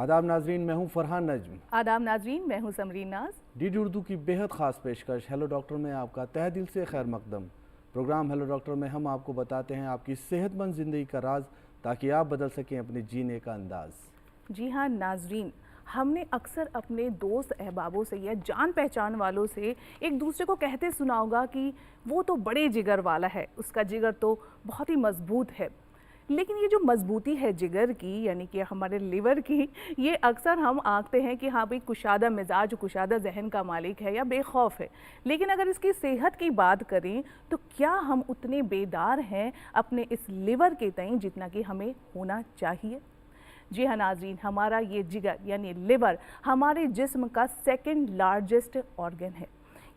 आदाब नाजरीन, मैं हूं फरहान नजम। आदाब नाजरीन, मैं हूं समरीन नाज। डीडी उर्दू की बेहद ख़ास पेशकश हेलो डॉक्टर में आपका तहे दिल से खैर मकदम। प्रोग्राम हेलो डॉक्टर में हम आपको बताते हैं आपकी सेहतमंद ज़िंदगी का राज, ताकि आप बदल सकें अपने जीने का अंदाज़। जी हाँ नाजरीन, हमने अक्सर अपने दोस्त अहबाबों से या जान पहचान वालों से एक दूसरे को कहते सुना होगा कि वो तो बड़े जिगर वाला है, उसका जिगर तो बहुत ही मजबूत है। लेकिन ये जो मजबूती है जिगर की, यानी कि हमारे लिवर की, ये अक्सर हम आंकते हैं कि हाँ भाई कुशादा मिजाज, कुशादा जहन का मालिक है या बेखौफ है। लेकिन अगर इसकी सेहत की बात करें तो क्या हम उतने बेदार हैं अपने इस लिवर के तईं जितना कि हमें होना चाहिए? जी हाँ नाज़रीन, हमारा ये जिगर यानी लिवर हमारे जिस्म का सेकंड लार्जेस्ट ऑर्गन है।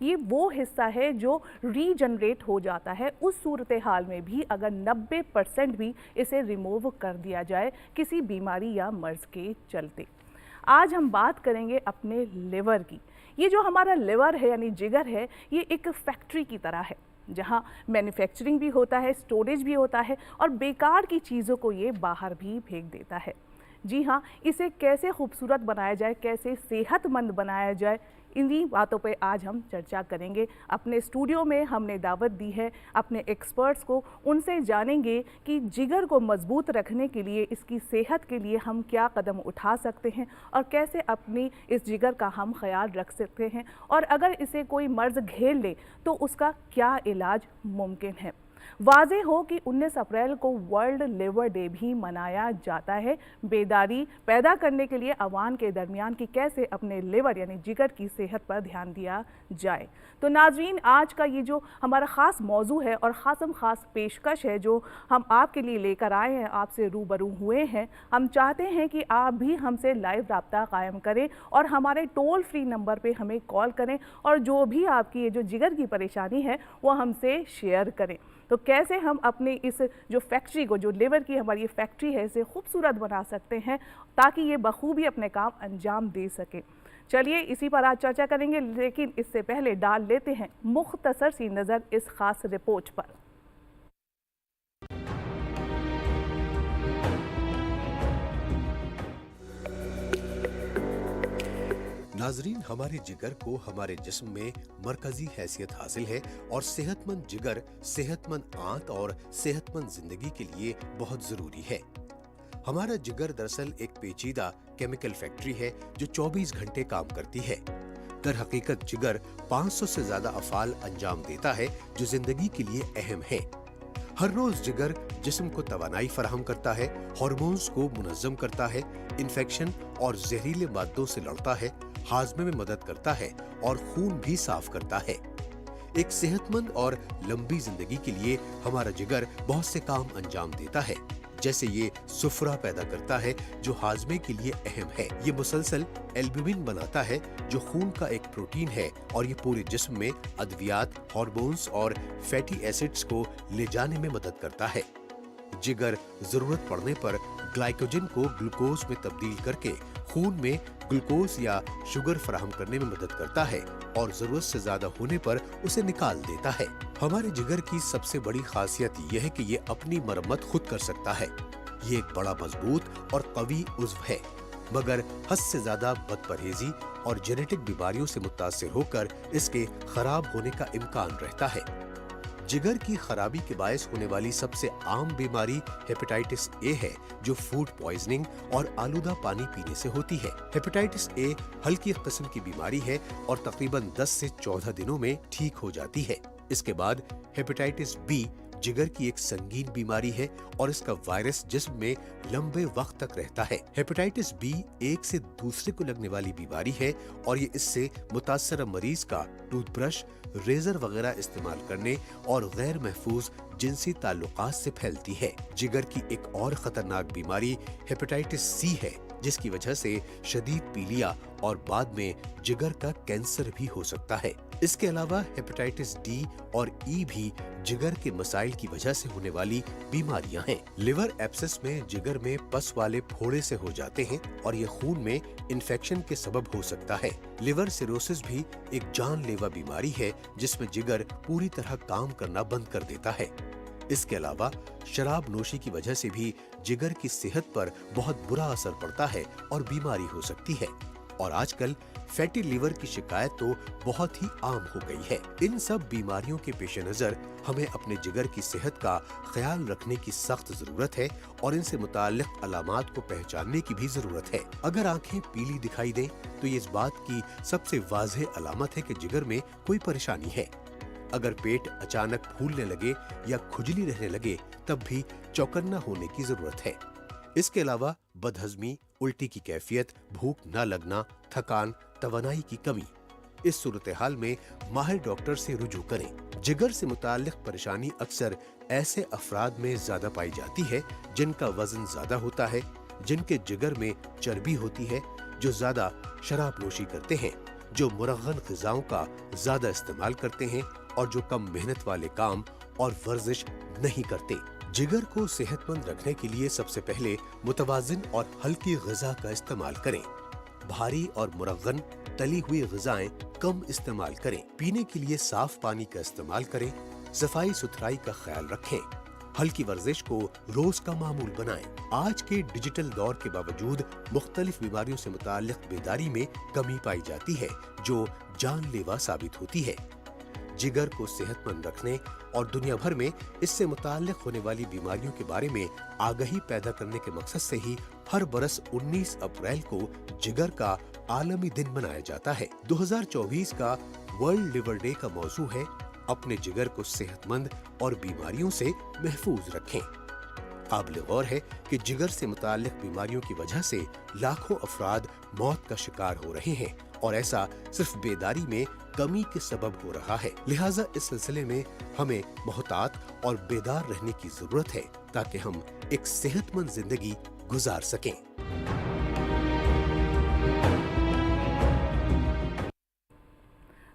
ये वो हिस्सा है जो रीजनरेट हो जाता है उस सूरत हाल में भी अगर 90% भी इसे रिमूव कर दिया जाए किसी बीमारी या मर्ज के चलते। आज हम बात करेंगे अपने लिवर की। ये जो हमारा लिवर है यानी जिगर है, ये एक फैक्ट्री की तरह है जहाँ मैन्युफैक्चरिंग भी होता है, स्टोरेज भी होता है और बेकार की चीज़ों को ये बाहर भी फेंक देता है। जी हाँ, इसे कैसे खूबसूरत बनाया जाए, कैसे सेहतमंद बनाया जाए, इन्हीं बातों पे आज हम चर्चा करेंगे। अपने स्टूडियो में हमने दावत दी है अपने एक्सपर्ट्स को, उनसे जानेंगे कि जिगर को मजबूत रखने के लिए, इसकी सेहत के लिए हम क्या कदम उठा सकते हैं और कैसे अपनी इस जिगर का हम ख्याल रख सकते हैं, और अगर इसे कोई मर्ज़ घेर ले तो उसका क्या इलाज मुमकिन है। वाज़ेह हो कि 19 अप्रैल को वर्ल्ड लिवर डे भी मनाया जाता है, बेदारी पैदा करने के लिए अवाम के दरमियान कि कैसे अपने लिवर यानी जिगर की सेहत पर ध्यान दिया जाए। तो नाज़रीन, आज का ये जो हमारा ख़ास मौजू है और ख़ास पेशकश है जो हम आपके लिए लेकर आए हैं, आपसे रूबरू हुए हैं, हम चाहते हैं कि आप भी हमसे लाइव रब्ता कायम करें और हमारे टोल फ्री नंबर पर हमें कॉल करें और जो भी आपकी ये जो जिगर की परेशानी है वो हमसे शेयर करें। तो कैसे हम अपने इस जो फैक्ट्री को, जो लिवर की हमारी ये फैक्ट्री है, इसे खूबसूरत बना सकते हैं ताकि ये बखूबी अपने काम अंजाम दे सके। चलिए इसी पर आज चर्चा करेंगे, लेकिन इससे पहले डाल लेते हैं मुख्तसर सी नज़र इस खास रिपोर्ट पर। नाजरीन, हमारे जिगर को हमारे जिस्म में मरकजी हैसियत हासिल है और सेहतमंद जिगर सेहतमंद आंत और सेहतमंद जिंदगी के लिए बहुत जरूरी है। हमारा जिगर दरअसल एक पेचीदा केमिकल फैक्ट्री है जो 24 घंटे काम करती है। दर हकीकत जिगर 500 से ज्यादा अफ़ाल अंजाम देता है जो जिंदगी के लिए अहम है। हर रोज जिगर जिस्म को तवानाई फराहम करता है, हार्मोन्स को मुनज़्ज़म करता है, इन्फेक्शन और जहरीले मादों से लड़ता है, हाजमे में मदद करता है और खून भी साफ करता है। एक सेहतमंद और लंबी जिंदगी के लिए हमारा जिगर बहुत से काम अंजाम देता है, जैसे ये सुफरा पैदा करता है जो हाजमे के लिए अहम है। ये मुसलसल एल्ब्यूमिन बनाता है जो खून का एक प्रोटीन है और ये पूरे जिस्म में अद्वियात, हार्मोन्स और फैटी एसिड्स को ले जाने में मदद करता है। जिगर जरूरत पड़ने पर ग्लाइकोजन को ग्लूकोज में तब्दील करके खून में ग्लूकोज या शुगर फराहम करने में मदद करता है और जरूरत से ज्यादा होने पर उसे निकाल देता है। हमारे जिगर की सबसे बड़ी खासियत यह है कि ये अपनी मरम्मत खुद कर सकता है। ये एक बड़ा मजबूत और कवी उज़्व है, मगर हद से ज्यादा बदपरहेजी और जेनेटिक बीमारियों से मुतासिर होकर इसके खराब होने का इम्कान रहता है। जिगर की खराबी के बायस होने वाली सबसे आम बीमारी हेपेटाइटिस ए है, जो फूड पॉइजनिंग और आलूदा पानी पीने से होती है। हेपेटाइटिस ए हल्की किस्म की बीमारी है और तकरीबन 10 से 14 दिनों में ठीक हो जाती है। इसके बाद हेपेटाइटिस बी जिगर की एक संगीन बीमारी है और इसका वायरस जिस्म में लंबे वक्त तक रहता है। हेपेटाइटिस बी एक से दूसरे को लगने वाली बीमारी है और ये इससे मुतासर मरीज का टूथब्रश, रेजर वगैरह इस्तेमाल करने और गैर महफूज जिनसी ताल्लुकात से फैलती है। जिगर की एक और खतरनाक बीमारी हेपेटाइटिस सी है, जिसकी वजह से शदीद पीलिया और बाद में जिगर का कैंसर भी हो सकता है। इसके अलावा हेपेटाइटिस डी और ई भी जिगर के मसाइल की वजह से होने वाली बीमारियां हैं। लिवर एब्सेस में जिगर में पस वाले फोड़े से हो जाते हैं और ये खून में इन्फेक्शन के सबब हो सकता है। लिवर सिरोसिस भी एक जानलेवा बीमारी है जिसमें जिगर पूरी तरह काम करना बंद कर देता है। इसके अलावा शराब नोशी की वजह से भी जिगर की सेहत पर बहुत बुरा असर पड़ता है और बीमारी हो सकती है। और आजकल फैटी लिवर की शिकायत तो बहुत ही आम हो गई है। इन सब बीमारियों के पेश नजर हमें अपने जिगर की सेहत का ख्याल रखने की सख्त जरूरत है और इनसे मुताल्लिक अलामात को पहचानने की भी जरूरत है। अगर आंखें पीली दिखाई दे तो ये इस बात की सबसे वाज़ेह अलामत है कि जिगर में कोई परेशानी है। अगर पेट अचानक फूलने लगे या खुजली रहने लगे तब भी चौकन्ना होने की जरूरत है। इसके अलावा बदहजमी, उल्टी की कैफियत, भूख न लगना, थकान, तवानाई की कमी, इस सूरत हाल में माहिर डॉक्टर से रुजू करें। जिगर से मुताल्लिक परेशानी अक्सर ऐसे अफराद में ज्यादा पाई जाती है जिनका वजन ज्यादा होता है, जिनके जिगर में चर्बी होती है, जो ज्यादा शराब नोशी करते हैं, जो मुरगन ग़िज़ाओं का ज्यादा इस्तेमाल करते हैं और जो कम मेहनत वाले काम और वर्जिश नहीं करते। जिगर को सेहतमंद रखने के लिए सबसे पहले मुतवाज़िन और हल्की ग़िज़ा का इस्तेमाल करें। भारी और मुरगन तली हुई ग़िज़ाएं कम इस्तेमाल करें। पीने के लिए साफ पानी का इस्तेमाल करें। सफाई सुथराई का ख्याल रखें। हल्की वर्जिश को रोज का मामूल बनाएं। आज के डिजिटल दौर के बावजूद मुख्तलिफ बीमारियों से मुताल्लिक बेदारी में कमी पाई जाती है जो जानलेवा साबित होती है। जिगर को सेहतमंद रखने और दुनिया भर में इससे मुताल्लिक होने वाली बीमारियों के बारे में आगाही पैदा करने के मकसद से ही हर बरस 19 अप्रैल को जिगर का आलमी दिन मनाया जाता है। 2024 का वर्ल्ड लिवर डे का मौजू है अपने जिगर को सेहतमंद और बीमारियों से महफूज रखें। काबिल गौर है कि जिगर से मुताल्लिक बीमारियों की वजह से लाखों अफराद मौत का शिकार हो रहे हैं और ऐसा सिर्फ बेदारी में कमी के सबब हो रहा है। लिहाजा इस सिलसिले में हमें मोहतात और बेदार रहने की जरूरत है ताकि हम एक सेहतमंद जिंदगी गुजार सकें।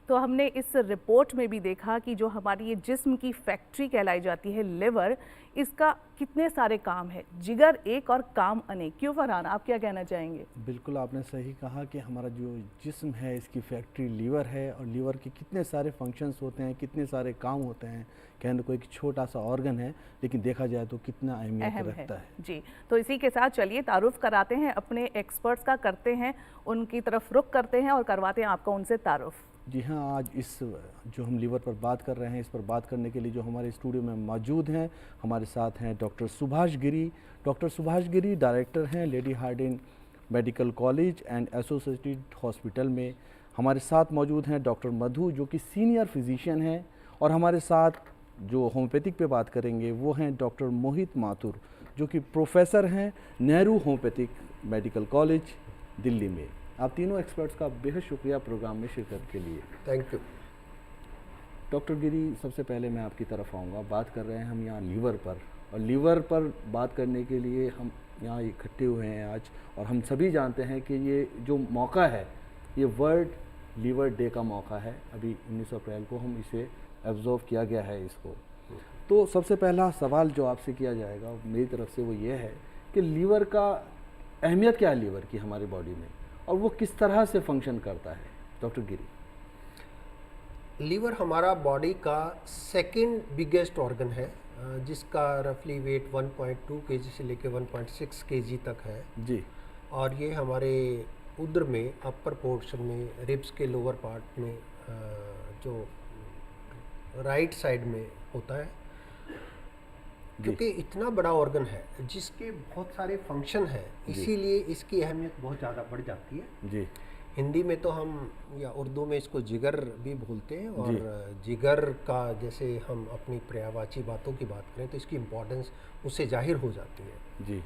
तो हमने इस रिपोर्ट में भी देखा कि जो हमारी ये जिस्म की फैक्ट्री कहलाई जाती है लिवर, इसका कितने सारे काम है। जिगर एक और काम अनेक। क्यों फरहान, आप क्या कहना चाहेंगे? बिल्कुल आपने सही कहा कि हमारा जो जिस्म है इसकी फैक्ट्री लीवर है और लीवर के कितने सारे फंक्शंस होते हैं, कितने सारे काम होते हैं। कहने को एक छोटा सा ऑर्गन है लेकिन देखा जाए तो कितना अहमियत रखता है। जी, तो इसी के साथ चलिए तारुफ कराते हैं अपने एक्सपर्ट्स का, करते हैं उनकी तरफ रुख करते हैं और करवाते हैं आपका उनसे तारुफ। जी हाँ, आज इस जो हम लीवर पर बात कर रहे हैं, इस पर बात करने के लिए जो हमारे स्टूडियो में मौजूद हैं, हमारे साथ हैं doctor Subhash Giri. Doctor Subhash Giri director हैं Lady Hardinge Medical College and Associated Hospital में। हमारे साथ मौजूद हैं डॉक्टर मधु जो कि सीनियर फिजिशियन हैं, और हमारे साथ जो होम्योपैथिक पे बात करेंगे वो हैं डॉक्टर मोहित माथुर जो कि प्रोफेसर हैं Nehru homeopathic medical college Delhi में। आप तीनों एक्सपर्ट्स का बेहद शुक्रिया प्रोग्राम में शिरकत के लिए। Thank you. डॉक्टर गिरी, सबसे पहले मैं आपकी तरफ आऊँगा। बात कर रहे हैं हम यहाँ लीवर पर, और लीवर पर बात करने के लिए हम यहाँ इकट्ठे हुए हैं आज, और हम सभी जानते हैं कि ये जो मौका है ये वर्ल्ड लीवर डे का मौका है। अभी 19 अप्रैल को हम इसे ऑब्जर्व किया गया है इसको। तो सबसे पहला सवाल जो आपसे किया जाएगा मेरी तरफ से वो ये है कि लीवर का अहमियत क्या है लीवर की हमारी बॉडी में, और वो किस तरह से फंक्शन करता है? डॉक्टर गिरी। लीवर हमारा बॉडी का सेकंड बिगेस्ट ऑर्गन है, जिसका रफली वेट 1.2 केजी से लेकर 1.6 केजी तक है जी। और ये हमारे उदर में अपर पोर्शन में रिब्स के लोअर पार्ट में जो राइट साइड में होता है। क्योंकि इतना बड़ा ऑर्गन है जिसके बहुत सारे फंक्शन हैं, इसीलिए इसकी अहमियत बहुत ज़्यादा बढ़ जाती है। जी। हिंदी में तो हम या उर्दू में इसको जिगर भी बोलते हैं, और जिगर का जैसे हम अपनी पर्यायवाची बातों की बात करें तो इसकी इम्पोर्टेंस उससे जाहिर हो जाती है। जी।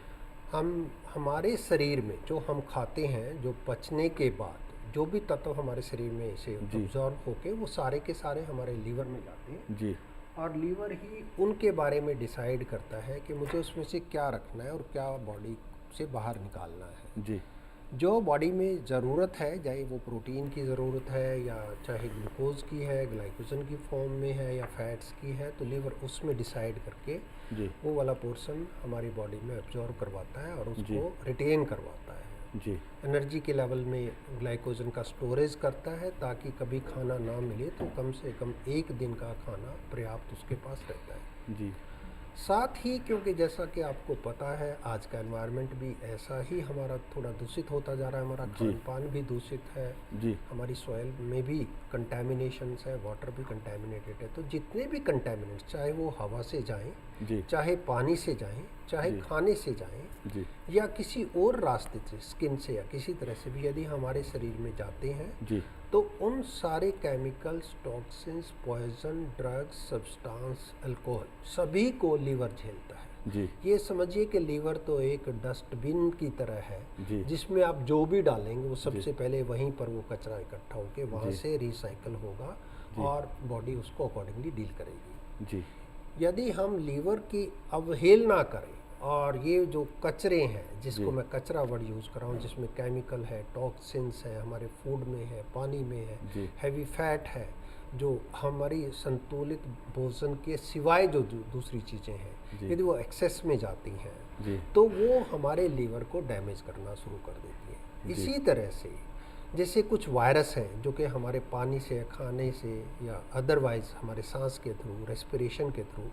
हमारे शरीर में जो हम खाते हैं, जो पचने के बाद जो भी तत्व हमारे शरीर में इसे अब्जॉर्ब होके वो सारे के सारे हमारे लीवर में जाते हैं। जी। और लीवर ही उनके बारे में डिसाइड करता है कि मुझे उसमें से क्या रखना है और क्या बॉडी से बाहर निकालना है। जी। जो बॉडी में ज़रूरत है, चाहे वो प्रोटीन की ज़रूरत है या चाहे ग्लूकोज की है, ग्लाइकोजन की फॉर्म में है या फैट्स की है, तो लीवर उसमें डिसाइड करके वो वाला पोर्शन हमारी बॉडी में एब्जॉर्ब करवाता है और उसको रिटेन करवाता है। जी। एनर्जी के लेवल में ग्लाइकोजन का स्टोरेज करता है ताकि कभी खाना ना मिले तो कम से कम एक दिन का खाना पर्याप्त उसके पास रहता है। जी। साथ ही क्योंकि जैसा कि आपको पता है आज का एनवायरनमेंट भी ऐसा ही हमारा थोड़ा दूषित होता जा रहा है, हमारा खान पान भी दूषित है, जी हमारी सॉइल में भी कंटेमिनेशंस है, वाटर भी कंटेमिनेटेड है। तो जितने भी कंटेमिनेंट्स चाहे वो हवा से जाएं, जी चाहे पानी से जाएं, चाहे खाने से जाएं जी या किसी और रास्ते से, स्किन से या किसी तरह से भी यदि हमारे शरीर में जाते हैं जी तो उन सारे chemicals, toxins, poison, drugs, substance, alcohol सभी को लीवर झेलता है। जी ये समझिए कि लीवर तो एक डस्टबिन की तरह है जी जिसमें आप जो भी डालेंगे वो सबसे पहले वहीं पर वो कचरा इकट्ठा होकर वहाँ से रिसाइकल होगा और बॉडी उसको अकॉर्डिंगली डील करेगी। जी यदि हम लीवर की अवहेलना करें और ये जो कचरे हैं जिसको मैं कचरा वर्ड यूज़ कर रहा हूँ, जिसमें केमिकल है, टॉक्सिन्स है, हमारे फूड में है, पानी में है, हैवी फैट है, जो हमारी संतुलित भोजन के सिवाय जो दूसरी चीज़ें हैं, यदि वो एक्सेस में जाती हैं तो वो हमारे लीवर को डैमेज करना शुरू कर देती है। इसी तरह से जैसे कुछ वायरस हैं जो कि हमारे पानी से, खाने से या अदरवाइज हमारे सांस के थ्रू, रेस्पिरेशन के थ्रू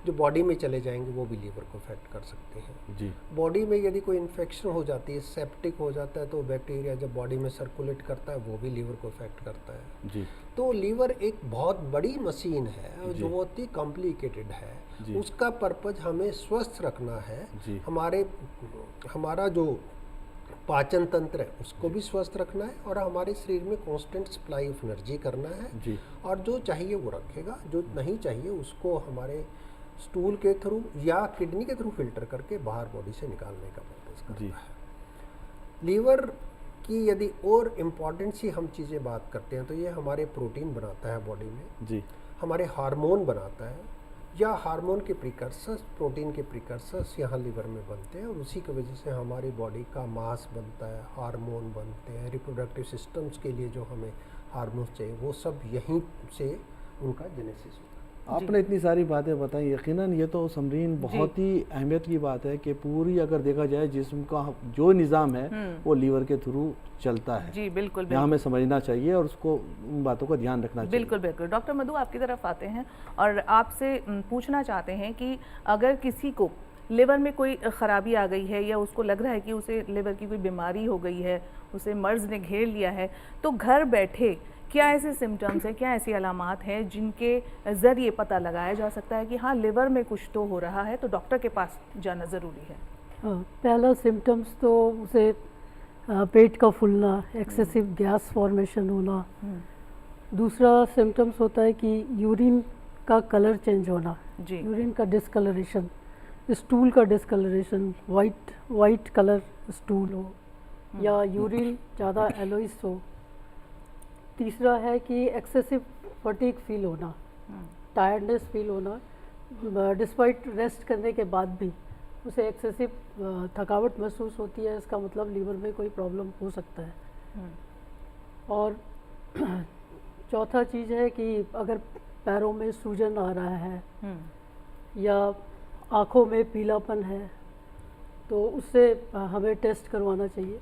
जो बॉडी में चले जाएंगे वो भी लीवर को अफेक्ट कर सकते हैं। जी बॉडी में यदि कोई इन्फेक्शन हो जाती है, सेप्टिक हो जाता है, तो बैक्टीरिया जब बॉडी में सर्कुलेट करता है वो भी लीवर को अफेक्ट करता है। जी तो लीवर एक बहुत बड़ी मशीन है जो बहुत ही कॉम्प्लिकेटेड है। उसका पर्पज हमें स्वस्थ रखना है, हमारा जो पाचन तंत्र है उसको भी स्वस्थ रखना है और हमारे शरीर में कांस्टेंट सप्लाई ऑफ एनर्जी करना है और जो चाहिए वो रखेगा, जो नहीं चाहिए उसको हमारे स्टूल के थ्रू या किडनी के थ्रू फिल्टर करके बाहर बॉडी से निकालने का पर्पज करता है। लीवर की यदि और इम्पॉर्टेंट सी हम चीज़ें बात करते हैं तो ये हमारे प्रोटीन बनाता है बॉडी में, हमारे हार्मोन बनाता है या हार्मोन के प्रिकर्सर्स, प्रोटीन के प्रिकर्सर्स यहाँ लीवर में बनते हैं और उसी की वजह से हमारी बॉडी का मास बनता है, हार्मोन बनते हैं, रिप्रोडक्टिव सिस्टम्स के लिए जो हमें हार्मोन्स चाहिए वो सब यहीं से उनका जेनेसिस होता है। आपने इतनी सारी बातें बताई, यकीनन ये तो समरीन बहुत ही अहमियत की बात है कि पूरी अगर देखा जाए जिस्म का जो निज़ाम है वो लीवर के थ्रू चलता है। जी बिल्कुल, यहाँ हमें समझना चाहिए और उसको उन बातों का ध्यान रखना चाहिए। बिल्कुल बिल्कुल। डॉक्टर मधु आपकी तरफ आते हैं और आपसे पूछना चाहते हैं कि अगर किसी को लिवर में कोई ख़राबी आ गई है या उसको लग रहा है कि उसे लिवर की कोई बीमारी हो गई है, उसे मर्ज़ ने घेर लिया है, तो घर बैठे क्या ऐसे सिम्टम्स हैं, क्या ऐसी अलामात हैं जिनके ज़रिए पता लगाया जा सकता है कि हाँ लिवर में कुछ तो हो रहा है, तो डॉक्टर के पास जाना ज़रूरी है? पहला सिम्टम्स तो उसे पेट का फूलना, एक्सेसिव गैस फॉर्मेशन होना। दूसरा सिम्टम्स होता है कि यूरिन का कलर चेंज होना, यूरिन का डिस्कलरेशन, स्टूल का डिस्कलरेशन, वाइट कलर स्टूल हो या यूरिन ज़्यादा एलोइस हो। तीसरा है कि एक्सेसिव फटीग फील होना, टायर्डनेस फील होना, डिस्पाइट रेस्ट करने के बाद भी उसे एक्सेसिव थकावट महसूस होती है, इसका मतलब लीवर में कोई प्रॉब्लम हो सकता है। और चौथा चीज़ है कि अगर पैरों में सूजन आ रहा है या आँखों में पीलापन है तो उससे हमें टेस्ट करवाना चाहिए।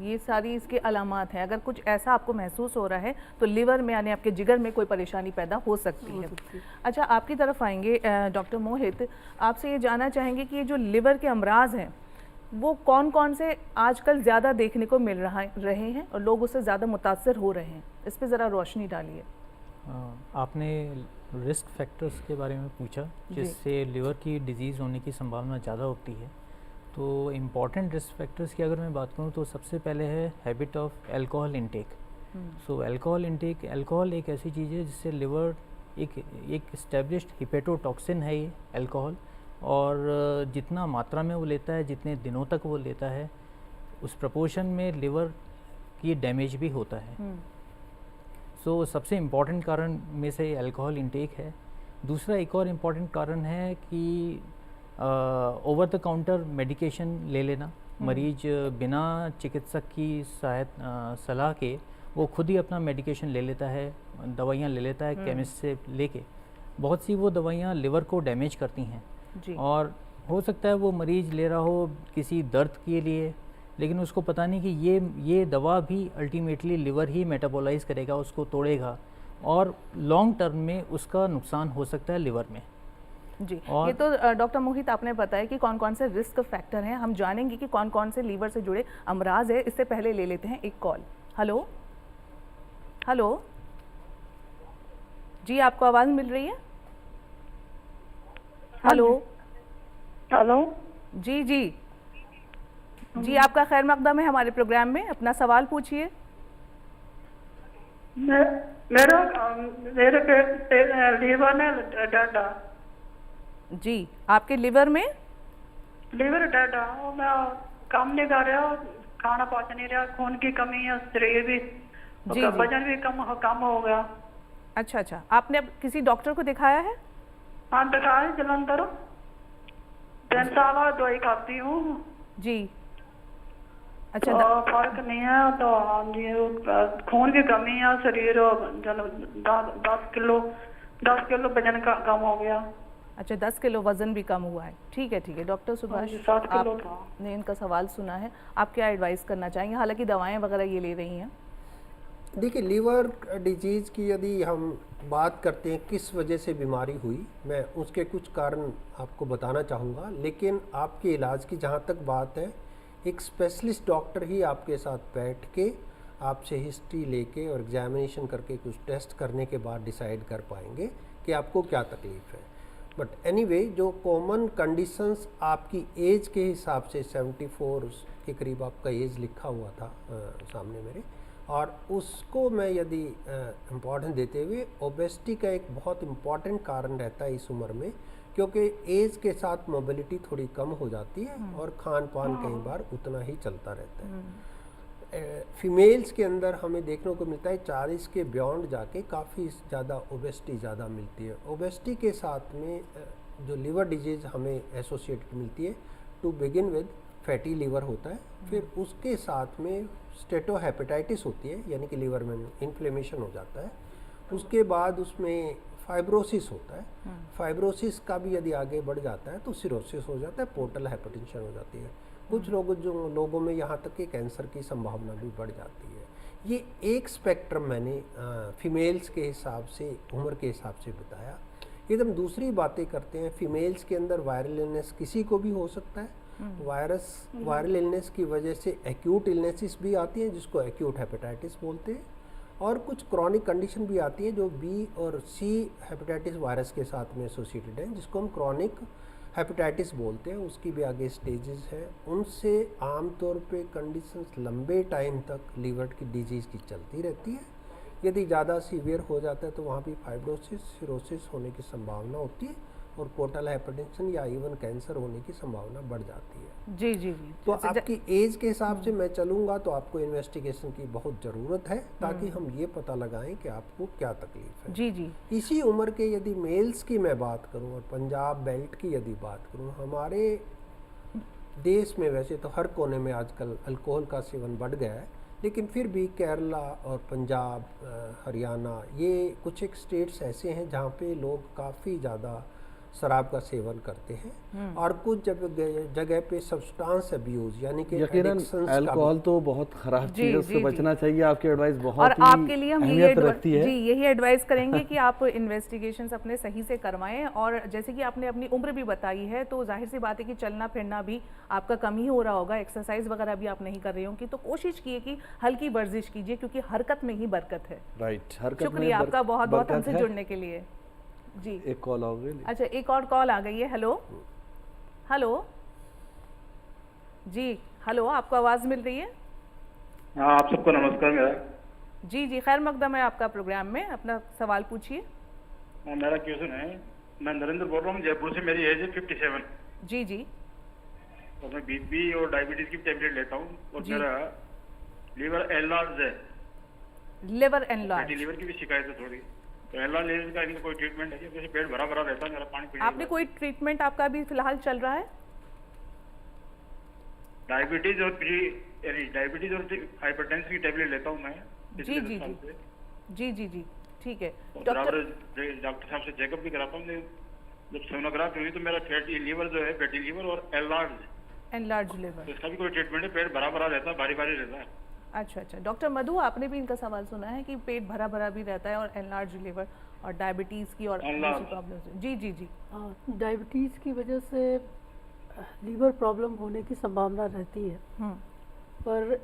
ये सारी इसके अलामात हैं। अगर कुछ ऐसा आपको महसूस हो रहा है तो लिवर में यानी आपके जिगर में कोई परेशानी पैदा हो सकती है। अच्छा, आपकी तरफ आएंगे डॉक्टर मोहित, आपसे ये जानना चाहेंगे कि ये जो लिवर के अमराज हैं वो कौन कौन से आजकल ज़्यादा देखने को मिल रहे हैं और लोग उससे ज़्यादा मुतासर हो रहे हैं, इस पर ज़रा रोशनी डालिए। आपने रिस्क फैक्टर्स के बारे में पूछा जिससे लिवर की डिजीज़ होने की संभावना ज़्यादा होती है। तो इम्पॉर्टेंट रिस्क फैक्टर्स की अगर मैं बात करूँ तो सबसे पहले है habit of alcohol intake. So alcohol intake, alcohol एक ऐसी चीज़ है जिससे लिवर एक इस्टेब्लिश्ड हिपेटोटॉक्सिन है ये अल्कोहल, और जितना मात्रा में वो लेता है, जितने दिनों तक वो लेता है, उस प्रपोर्शन में लिवर की डैमेज भी होता है। सो सबसे इम्पॉर्टेंट कारण में से अल्कोहल इंटेक है। दूसरा एक और इम्पॉर्टेंट कारण है कि ओवर द काउंटर मेडिकेशन ले लेना। मरीज बिना चिकित्सक की सलाह के वो खुद ही अपना मेडिकेशन ले लेता है, दवाइयाँ ले लेता है केमिस्ट से लेके। बहुत सी वो दवाइयाँ लिवर को डैमेज करती हैं और हो सकता है वो मरीज़ ले रहा हो किसी दर्द के लिए, लेकिन उसको पता नहीं कि ये दवा भी अल्टीमेटली लिवर ही मेटाबोलाइज करेगा, उसको तोड़ेगा और लॉन्ग टर्म में उसका नुकसान हो सकता है लिवर में। जी, और ये तो डॉक्टर मोहित आपने बताया कि कौन कौन से रिस्क फैक्टर हैं। हम जानेंगे कि कौन कौन से लीवर से जुड़े अमराज है। इससे पहले ले लेते हैं एक कॉल। हेलो हेलो जी, आपको आवाज़ मिल रही है? हेलो हेलो जी जी जी, आपका खैर मकदम है हमारे प्रोग्राम में। अपना सवाल पूछिए। मेरे लीवर में डाटा जी, आपके लिवर में लीवर डाटा वो मैं काम नहीं कर रहा, खाना पच नहीं रहा, खून की कमी है, शरीर भी जी, जी। वजन भी कम हो गया। अच्छा अच्छा, आपने अब किसी डॉक्टर को दिखाया है? हाँ दिखाए जलंधर, 3 साल दवाई खाती हूँ। जी अच्छा, तो फर्क नहीं है। तो हाँ जी, खून की कमी है, शरीर 10 किलो वजन कम हो गया। अच्छा 10 किलो वजन भी कम हुआ है। ठीक है ठीक है, डॉक्टर सुभाष 7 किलो था। आपने इनका सवाल सुना है, आप क्या एडवाइस करना चाहेंगे? हालांकि दवाएं वगैरह ये ले रही हैं। देखिए, लीवर डिजीज़ की यदि हम बात करते हैं किस वजह से बीमारी हुई, मैं उसके कुछ कारण आपको बताना चाहूँगा। लेकिन आपके इलाज की जहाँ तक बात है, एक स्पेशलिस्ट डॉक्टर ही आपके साथ बैठ के आपसे हिस्ट्री लेके और एग्जामिनेशन करके कुछ टेस्ट करने के बाद डिसाइड कर पाएंगे कि आपको क्या तकलीफ़ है। बट एनीवे, जो कॉमन कंडीशंस आपकी एज के हिसाब से 74 के करीब आपका एज लिखा हुआ था सामने मेरे, और उसको मैं यदि इम्पॉर्टेंस देते हुए, ओबेसिटी का एक बहुत इम्पॉर्टेंट कारण रहता है इस उम्र में, क्योंकि एज के साथ मोबिलिटी थोड़ी कम हो जाती है और खान पान कई बार उतना ही चलता रहता है। फीमेल्स के अंदर हमें देखने को मिलता है 40 के बियॉन्ड जाके काफ़ी ज़्यादा ओबेसिटी ज़्यादा मिलती है। ओबेसिटी के साथ में जो लिवर डिजीज़ हमें एसोसिएट मिलती है, to begin with fatty liver होता है, फिर उसके साथ में स्टेटोहेपेटाइटिस होती है, यानी कि लिवर में इन्फ्लेमेशन हो जाता है। उसके बाद उसमें फाइब्रोसिस होता है। फाइब्रोसिस का भी यदि आगे बढ़ जाता है तो सिरोसिस हो जाता है, पोर्टल हाइपरटेंशन हो जाती है। कुछ लोगों में यहाँ तक कि कैंसर की संभावना भी बढ़ जाती है। ये एक स्पेक्ट्रम मैंने फीमेल्स के हिसाब से, उम्र के हिसाब से बताया। यदि हम दूसरी बातें करते हैं, फीमेल्स के अंदर वायरल इलनेस किसी को भी हो सकता है। वायरल इलनेस की वजह से एक्यूट इलनेसिस भी आती हैं, जिसको एक्यूट हेपेटाइटिस बोलते हैं, और कुछ क्रॉनिक कंडीशन भी आती है जो बी और सी हेपेटाइटिस वायरस के साथ में एसोसिएटेड हैं, जिसको हम क्रॉनिक हेपेटाइटिस बोलते हैं। उसकी भी आगे स्टेजेस हैं। उनसे आमतौर पे कंडीशंस लंबे टाइम तक लीवर की डिजीज़ की चलती रहती है। यदि ज़्यादा सीवियर हो जाता है तो वहाँ भी फाइब्रोसिस, सिरोसिस होने की संभावना होती है, और पोर्टल हाइपरटेंशन या इवन कैंसर होने की संभावना बढ़ जाती है। जी जी जी। तो आपकी एज के हिसाब से मैं चलूँगा तो आपको इन्वेस्टिगेशन की बहुत ज़रूरत है, ताकि हम ये पता लगाएं कि आपको क्या तकलीफ है। जी जी। इसी उम्र के यदि मेल्स की मैं बात करूं और पंजाब बेल्ट की यदि बात करूं, हमारे देश में वैसे तो हर कोने में आजकल अल्कोहल का सेवन बढ़ गया है, लेकिन फिर भी केरला और पंजाब, हरियाणा, ये कुछ एक स्टेट्स ऐसे हैं जहाँ पे लोग काफ़ी ज़्यादा शराब का सेवन करते हैं, और कुछ जगह पे सब्सटेंस अब्यूज यानी कि यकीनन addictions का अल्कोहल भी- तो बहुत खराब जी, चीज़ है, उससे जी, बचना चाहिए। आपकी एडवाइस और बहुत आपके ही लिए हम अहमियत रखती है। जी यही एडवाइस करेंगे कि आप इन्वेस्टिगेशंस अपने सही से करवाएं। और जैसे कि आपने अपनी उम्र भी बताई है, तो जाहिर सी बात है कि चलना फिरना भी आपका कम ही हो रहा होगा, एक्सरसाइज वगैरह भी आप नहीं कर रही होंगी, तो कोशिश कीजिए कि हल्की वर्जिश कीजिए, क्योंकि हरकत में ही बरकत है। राइट, हरकत में शुक्रिया आपका बहुत बहुत बरकत हमसे है। जुड़ने के लिए। जी एक कॉल हो गई। अच्छा, एक और कॉल आ गई है। हेलो हेलो जी, हेलो, आपको आवाज़ मिल रही है? हाँ, आप सबको नमस्कार मेरा। जी जी, खैर मकदम है आपका प्रोग्राम में। अपना सवाल पूछिए। मेरा क्वेश्चन है, मैं नरेंद्र बोल रहा हूँ जयपुर से। मेरी एज है 57। जी जी और मैं बीपी और डायबिटीज की टैबलेट लेता हूँ, और जी। मेरा लीवर एनलार्ज है, लिवर फैटी एनलार्ज। लीवर की भी शिकायत है थोड़ी। तो एनलार्ज का इनका कोई ट्रीटमेंट है क्या? जैसे पेट भरा भरा रहता है मेरा पानी पीने आपने कोई ट्रीटमेंट आपका अभी फिलहाल चल रहा है? डायबिटीज और डायबिटीज और हाइपरटेंशन की टैबलेट लेता हूँ मैं जी पिछले जी 10 साल जी से। जी जी जी, ठीक है और डॉक्टर। बराबर डॉक्टर साहब से चेकअप भी कराता हूँ। जब सोनोग्राफी हुई तो मेरा फैटी लीवर जो है, फैटी लीवर और एनलार्ज, एनलार्ज तो लिवर। इसका भी कोई ट्रीटमेंट है? पेट भरा भरा रहता है, भारी भारी रहता है। अच्छा अच्छा, डॉक्टर मधु, आपने भी इनका सवाल सुना है कि पेट भरा भरा भी रहता है और एनलार्ज लिवर और डायबिटीज़ की और दूसरी प्रॉब्लम्स? जी जी जी। डायबिटीज़ की वजह से लीवर प्रॉब्लम होने की संभावना रहती है, पर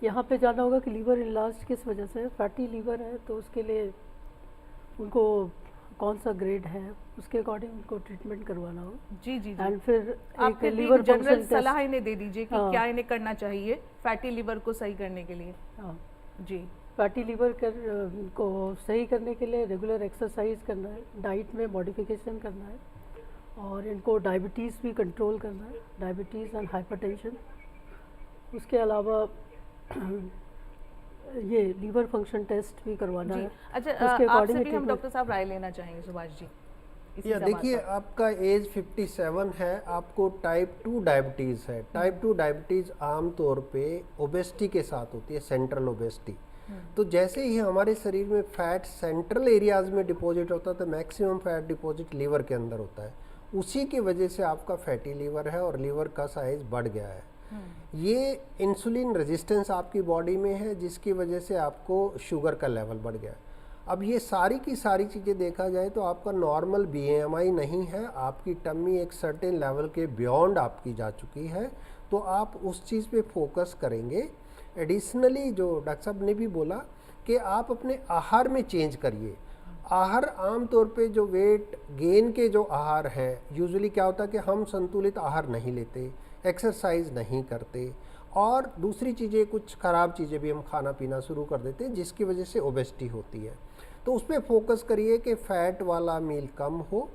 यहाँ पे जानना होगा कि लीवर इनलार्ज किस वजह से है। फैटी लीवर है तो उसके लिए उनको कौन सा ग्रेड है उसके अकॉर्डिंग उनको ट्रीटमेंट करवाना होगा। जी जी जी। एंड फिर आप एक फिर भी लीवर जनरल फंक्शन सलाह टेस्ट, इन्हें दे दीजिए कि क्या इन्हें करना चाहिए फैटी लिवर को सही करने के लिए। हाँ, जी। फैटी लीवर को सही करने के लिए रेगुलर एक्सरसाइज करना है, डाइट में मॉडिफिकेशन करना है, और इनको डायबिटीज़ भी कंट्रोल करना है, डायबिटीज़ एंड हाइपरटेंशन। उसके अलावा ये लीवर फंक्शन टेस्ट भी करवाना जी। है। अच्छा, उसके आपसे according भी हम treatment- डॉक्टर साहब राय लेना चाहेंगे सुभाष जी इसी या सवाल देखिए, पर। आपका एज 57 है, आपको टाइप 2 डायबिटीज़ है। टाइप 2 डायबिटीज़ आमतौर पे ओबेसिटी के साथ होती है, सेंट्रल ओबेसिटी। तो जैसे ही हमारे शरीर में फैट सेंट्रल एरियाज में डिपॉजिट होता है तो मैक्सिमम फैट डिपॉजिट लीवर के अंदर होता है। उसी की वजह से आपका फैटी लीवर है और लीवर का साइज बढ़ गया है। ये इंसुलिन रेजिस्टेंस आपकी बॉडी में है जिसकी वजह से आपको शुगर का लेवल बढ़ गया है। अब ये सारी की सारी चीज़ें देखा जाए तो आपका नॉर्मल BMI नहीं है, आपकी टम्मी एक सर्टेन लेवल के बियॉन्ड आपकी जा चुकी है, तो आप उस चीज़ पे फोकस करेंगे। एडिशनली जो डॉक्टर साहब ने भी बोला कि आप अपने आहार में चेंज करिए। आहार आमतौर पे जो वेट गेन के जो आहार हैं, यूजुअली क्या होता है कि हम संतुलित आहार नहीं लेते, एक्सरसाइज नहीं करते, और दूसरी चीज़ें कुछ ख़राब चीज़ें भी हम खाना पीना शुरू कर देते हैं जिसकी वजह से ओबेसिटी होती है। तो उस पर फोकस करिए कि फ़ैट वाला मील कम हो,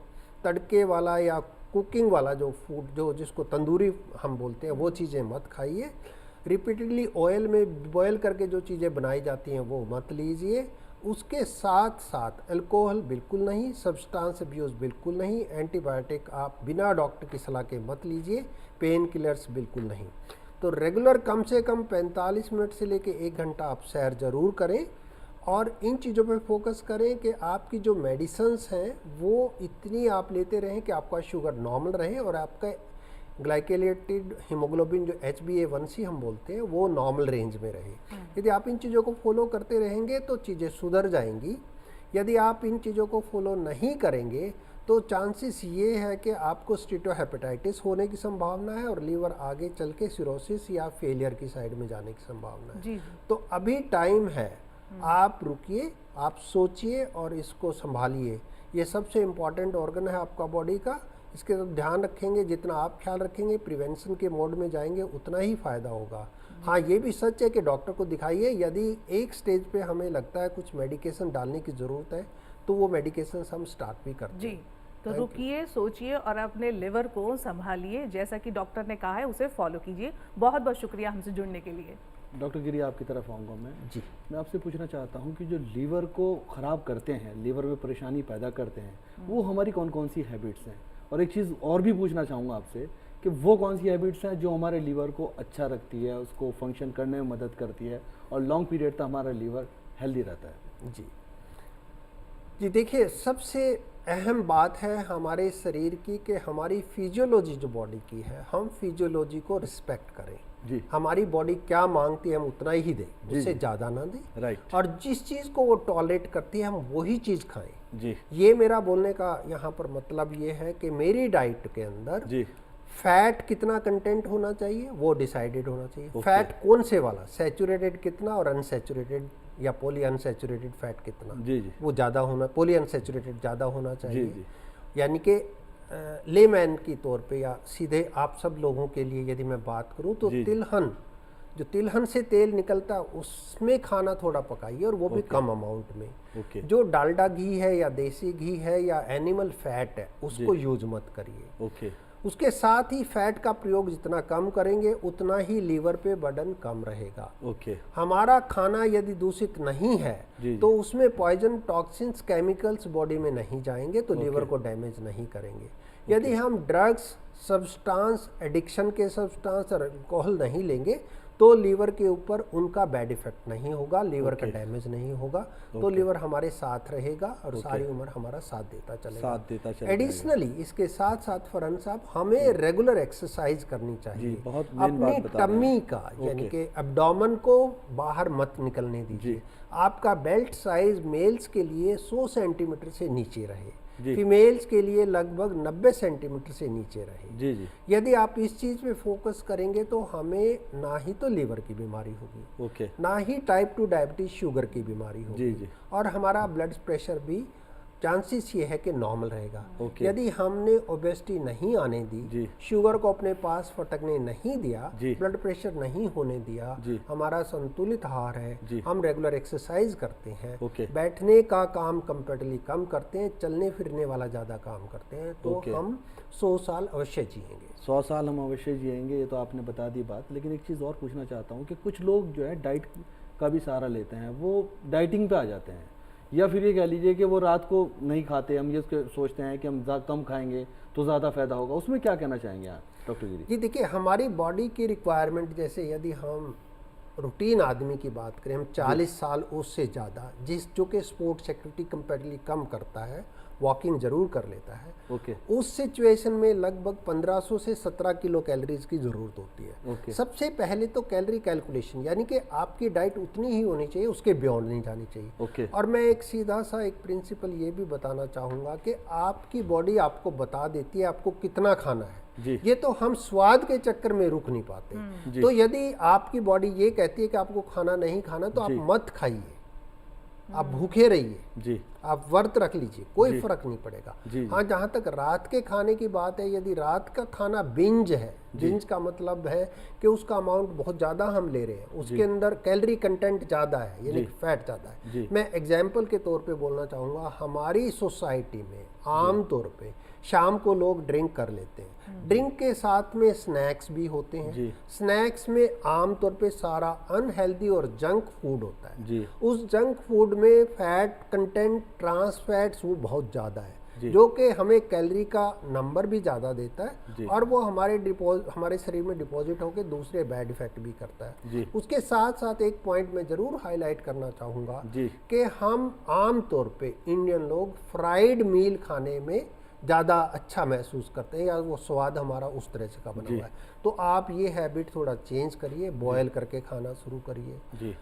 तड़के वाला या कुकिंग वाला जो फूड जो जिसको तंदूरी हम बोलते हैं वो चीज़ें मत खाइए। रिपीटेडली ऑयल में बॉयल करके जो चीज़ें बनाई जाती हैं वो मत लीजिए। उसके साथ साथ अल्कोहल बिल्कुल नहीं, सब्सटेंस अब्यूज़ बिल्कुल नहीं, एंटीबायोटिक आप बिना डॉक्टर की सलाह के मत लीजिए, पेन किलर्स बिल्कुल नहीं। तो रेगुलर कम से कम 45 मिनट से लेके 1 घंटा आप सैर ज़रूर करें, और इन चीज़ों पे फोकस करें कि आपकी जो मेडिसिन्स हैं वो इतनी आप लेते रहें कि आपका शुगर नॉर्मल रहे और आपका ग्लाइकेलेटेड हीमोग्लोबिन जो HbA1c हम बोलते हैं वो नॉर्मल रेंज में रहे। यदि आप इन चीज़ों को फॉलो करते रहेंगे तो चीज़ें सुधर जाएंगी। यदि आप इन चीज़ों को फॉलो नहीं करेंगे तो चांसेस ये है कि आपको स्टीटोहेपेटाइटिस होने की संभावना है और लीवर आगे चल के सिरोसिस या फेलियर की साइड में जाने की संभावना है। जी। तो अभी टाइम है, आप रुकिए, आप सोचिए और इसको संभालिए। ये सबसे इम्पॉर्टेंट ऑर्गन है आपका बॉडी का, इसके तो ध्यान रखेंगे। जितना आप ख्याल रखेंगे, प्रिवेंशन के मोड में जाएंगे, उतना ही फ़ायदा होगा। हाँ, ये भी सच है कि डॉक्टर को दिखाइए। यदि एक स्टेज पे हमें लगता है कुछ मेडिकेशन डालने की ज़रूरत है तो वो मेडिकेशन हम स्टार्ट भी करते हैं। जी, तो रुकिए, सोचिए और अपने लिवर को संभालिए, जैसा कि डॉक्टर ने कहा है उसे फॉलो कीजिए। बहुत बहुत शुक्रिया हमसे जुड़ने के लिए। डॉक्टर गिरी, आपकी तरफ आऊँगा मैं। जी, मैं आपसे पूछना चाहता हूँ कि जो लीवर को ख़राब करते हैं, लीवर में परेशानी पैदा करते हैं, वो हमारी कौन कौन सी हैबिट्स हैं? और एक चीज़ और भी पूछना चाहूँगा आपसे कि वो कौन सी हैबिट्स हैं जो हमारे लीवर को अच्छा रखती है, उसको फंक्शन करने में मदद करती है और लॉन्ग पीरियड तक हमारा लीवर हेल्दी रहता है? जी देखिए, सबसे अहम बात है हमारे शरीर की कि हमारी फिजियोलॉजी जो बॉडी की है, हम फिजियोलॉजी को रिस्पेक्ट करें। जी। हमारी बॉडी क्या मांगती है हम उतना ही दें, उससे ज़्यादा ना दें। राइट। और जिस चीज़ को वो टॉलरेट करती है हम वही चीज़ खाएं। जी ये मेरा बोलने का यहाँ पर मतलब ये है कि मेरी डाइट के अंदर जी फैट कितना कंटेंट होना चाहिए वो डिसाइडेड होना चाहिए। Okay. फैट कौन से वाला, सैचुरेटेड कितना और अनसैचुरेटेड या पॉली अनसैचुरेटेड फैट कितना, जी जी वो ज़्यादा होना, पॉली अनसैचुरेटेड ज़्यादा होना चाहिए। जी। यानी कि लेमैन की तौर पे या सीधे आप सब लोगों के लिए यदि मैं बात करूं तो जी। तिलहन, जो तिलहन से तेल निकलता है उसमें खाना थोड़ा पकाइए और वो भी Okay. कम अमाउंट में। ओके जो डालडा घी है या देसी घी है या एनिमल फैट है उसको जी। यूज मत करिए। ओके उसके साथ ही फैट का प्रयोग जितना कम करेंगे उतना ही लीवर पे बर्डन कम रहेगा। ओके हमारा खाना यदि दूषित नहीं है जी, तो उसमें पॉइजन, टॉक्सिन्स, केमिकल्स बॉडी में नहीं जाएंगे तो लीवर ओके। को डैमेज नहीं करेंगे। यदि हम ड्रग्स, सब्सटेंस, एडिक्शन के सब्सटेंस और अल्कोहल नहीं लेंगे तो लीवर के ऊपर उनका बैड इफेक्ट नहीं होगा, लीवर का डैमेज नहीं होगा, तो लीवर हमारे साथ रहेगा और सारी उम्र हमारा साथ देता चलेगा। एडिशनली इसके साथ साथ फरहान साहब, हमें रेगुलर एक्सरसाइज करनी चाहिए। अपनी टमी का यानी कि एब्डोमेन को बाहर मत निकलने दीजिए। आपका बेल्ट साइज मेल्स के लिए 100 सेंटीमीटर से नीचे रहे, फीमेल्स के लिए लगभग 90 सेंटीमीटर से नीचे रहे। यदि आप इस चीज़ पे फोकस करेंगे तो हमें ना ही तो लीवर की बीमारी होगी, ना ही टाइप 2 डायबिटीज शुगर की बीमारी होगी, और हमारा ब्लड प्रेशर भी चांसेस ये है कि नॉर्मल रहेगा। यदि हमने ओबेसिटी नहीं आने दी, शुगर को अपने पास फटकने नहीं दिया, ब्लड प्रेशर नहीं होने दिया, हमारा संतुलित आहार है, हम रेगुलर एक्सरसाइज करते हैं, बैठने का काम कंपैरेटिवली कम करते हैं, चलने फिरने वाला ज़्यादा काम करते हैं, तो हम 100 साल अवश्य जिएंगे। 100 साल हम अवश्य जिएंगे, ये तो आपने बता दी बात। लेकिन एक चीज़ और पूछना चाहता हूँ कि कुछ लोग जो है डाइट का भी सहारा लेते हैं, वो डाइटिंग पे आ जाते हैं, या फिर ये कह लीजिए कि वो रात को नहीं खाते, हम ये सोचते हैं कि हम कम खाएंगे तो ज़्यादा फायदा होगा। उसमें क्या कहना चाहेंगे आप डॉक्टर गिरी? जी देखिए, हमारी बॉडी की रिक्वायरमेंट, जैसे यदि हम रूटीन आदमी की बात करें, हम 40 साल उससे ज़्यादा जो कि स्पोर्ट्स एक्टिविटी कंपैरेटिवली कम करता है, वॉकिंग जरूर कर लेता है, उस सिचुएशन में लगभग 1500 से 17 किलो कैलोरीज की ज़रूरत होती है। सबसे पहले तो कैलोरी कैलकुलेशन, यानी कि आपकी डाइट उतनी ही होनी चाहिए, उसके बियॉन्ड नहीं जानी चाहिए। और मैं एक सीधा सा एक प्रिंसिपल ये भी बताना चाहूँगा कि आपकी बॉडी आपको बता देती है आपको कितना खाना है। ये तो हम स्वाद के चक्कर में रुक नहीं पाते। तो यदि आपकी बॉडी ये कहती है कि आपको खाना नहीं खाना, तो आप मत खाइए, आप भूखे रहिए, आप व्रत रख लीजिए, कोई फर्क नहीं पड़ेगा। हाँ, जहाँ तक रात के खाने की बात है, यदि रात का खाना बिंज है, बिंज का मतलब है कि उसका अमाउंट बहुत ज़्यादा हम ले रहे हैं, उसके अंदर कैलोरी कंटेंट ज़्यादा है, यानी फैट ज़्यादा है। मैं एग्जाम्पल के तौर पे बोलना चाहूँगा, हमारी सोसाइटी में आम तौर पे शाम को लोग ड्रिंक कर लेते हैं, ड्रिंक के साथ में स्नैक्स भी होते हैं, स्नैक्स में आमतौर पे सारा अनहेल्दी और जंक फूड होता है। उस जंक फूड में फैट कंटेंट, ट्रांस फैट्स वो बहुत ज़्यादा है, जो कि हमें कैलोरी का नंबर भी ज़्यादा देता है, और वो हमारे शरीर में डिपॉजिट होकर दूसरे बैड इफेक्ट भी करता है। उसके साथ साथ एक पॉइंट मैं ज़रूर हाईलाइट करना चाहूँगा कि हम आम तौर पे इंडियन लोग फ्राइड मील खाने में ज़्यादा अच्छा महसूस करते हैं, या वो स्वाद हमारा उस तरह से का बना हुआ है। तो आप ये हैबिट थोड़ा चेंज करिए, बॉयल करके खाना शुरू करिए,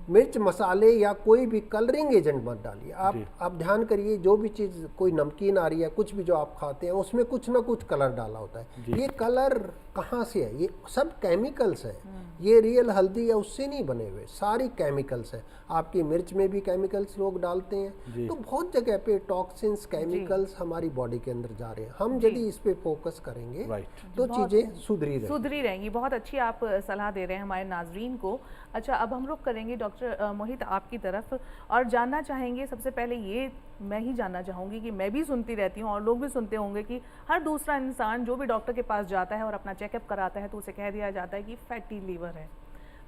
मिर्च मसाले या कोई भी कलरिंग एजेंट मत डालिए। आप ध्यान करिए, जो भी चीज़, कोई नमकीन आ रही है, कुछ भी जो आप खाते हैं, उसमें कुछ ना कुछ कलर डाला होता है। ये कलर कहाँ से है? ये सब केमिकल्स हैं, ये रियल हल्दी या उससे नहीं बने हुए, सारी केमिकल्स हैं। आपकी मिर्च में भी केमिकल्स लोग डालते हैं, तो बहुत जगह पे टॉक्सिन्स, केमिकल्स हमारी बॉडी के अंदर जा रहे हैं। हम यदि इस पे फोकस करेंगे तो चीज़ें सुधरी रहेंगी। बहुत अच्छी आप सलाह दे रहे हैं हमारे नाजरीन को। अच्छा, अब हम रुख करेंगे डॉक्टर मोहित आपकी तरफ, और जानना चाहेंगे, सबसे पहले ये मैं ही जानना चाहूँगी कि मैं भी सुनती रहती हूँ और लोग भी सुनते होंगे कि हर दूसरा इंसान जो भी डॉक्टर के पास जाता है और अपना चेकअप कराता है, तो उसे कह दिया जाता है कि फैटी लीवर है।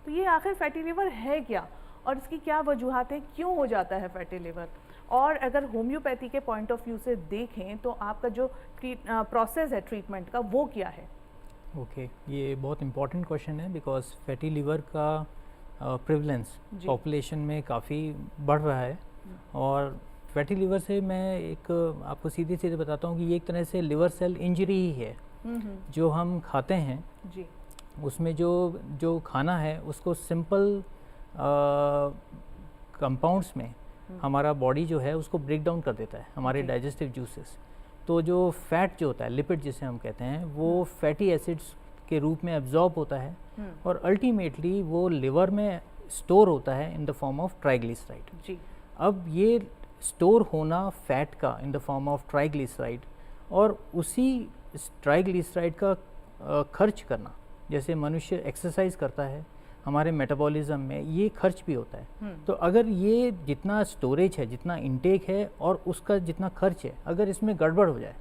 तो ये आखिर फैटी लीवर है क्या, और इसकी क्या वजूहत है, क्यों हो जाता है फैटी लीवर? और अगर होम्योपैथी के पॉइंट ऑफ व्यू से देखें तो आपका जो प्रोसेस है ट्रीटमेंट का, वो क्या है? ये बहुत इंपॉर्टेंट क्वेश्चन है, बिकॉज फैटी लीवर का प्रिवलेंस पॉपुलेशन में काफ़ी बढ़ रहा है। और फैटी लीवर से मैं एक आपको सीधे सीधे बताता हूँ कि ये एक तरह से लिवर सेल इंजरी ही है। जो हम खाते हैं उसमें जो खाना है उसको सिंपल कंपाउंड्स में हमारा बॉडी जो है उसको ब्रेक डाउन कर देता है, हमारे डाइजेस्टिव जूसेस। तो जो फैट जो होता है, लिपिड जिसे हम कहते हैं, वो फैटी एसिड्स के रूप में एब्जॉर्ब होता है, और अल्टीमेटली वो लिवर में स्टोर होता है in the form of triglyceride. अब ये स्टोर होना फैट का in the form of triglyceride, और उसी ट्राइग्लिसराइड का खर्च करना, जैसे मनुष्य एक्सरसाइज करता है, हमारे मेटाबॉलिज्म में ये खर्च भी होता है। तो अगर ये जितना स्टोरेज है, जितना इंटेक है और उसका जितना खर्च है, अगर इसमें गड़बड़ हो जाए,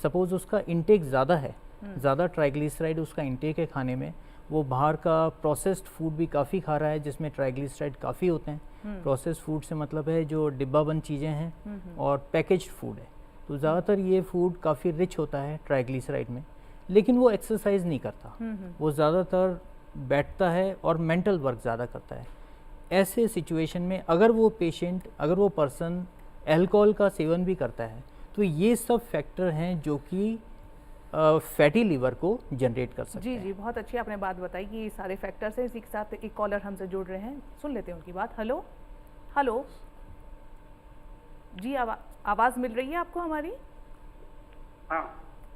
सपोज उसका इंटेक ज़्यादा है, ज़्यादा ट्राइग्लिसराइड उसका इंटेक है खाने में, वो बाहर का प्रोसेस्ड फूड भी काफ़ी खा रहा है जिसमें ट्राइग्लिसराइड काफ़ी होते हैं। प्रोसेस्ड फूड से मतलब है जो डिब्बाबंद चीज़ें हैं और पैकेज्ड फूड है। तो ज़्यादातर ये फूड काफ़ी रिच होता है ट्राइग्लिसराइड में, लेकिन वो एक्सरसाइज नहीं करता, वो ज़्यादातर बैठता है और मेंटल वर्क ज़्यादा करता है। ऐसे सिचुएशन में अगर वो पेशेंट, अगर वो पर्सन अल्कोहल का सेवन भी करता है, तो ये सब फैक्टर हैं जो कि फैटी लीवर को जनरेट कर सकते जी हैं। जी, बहुत अच्छी आपने बात बताई कि ये सारे फैक्टर्स हैं। इसी के साथ एक कॉलर हमसे जुड़ रहे हैं, सुन लेते हैं उनकी बात। हेलो हेलो जी, आवाज़ मिल रही है आपको हमारी? हाँ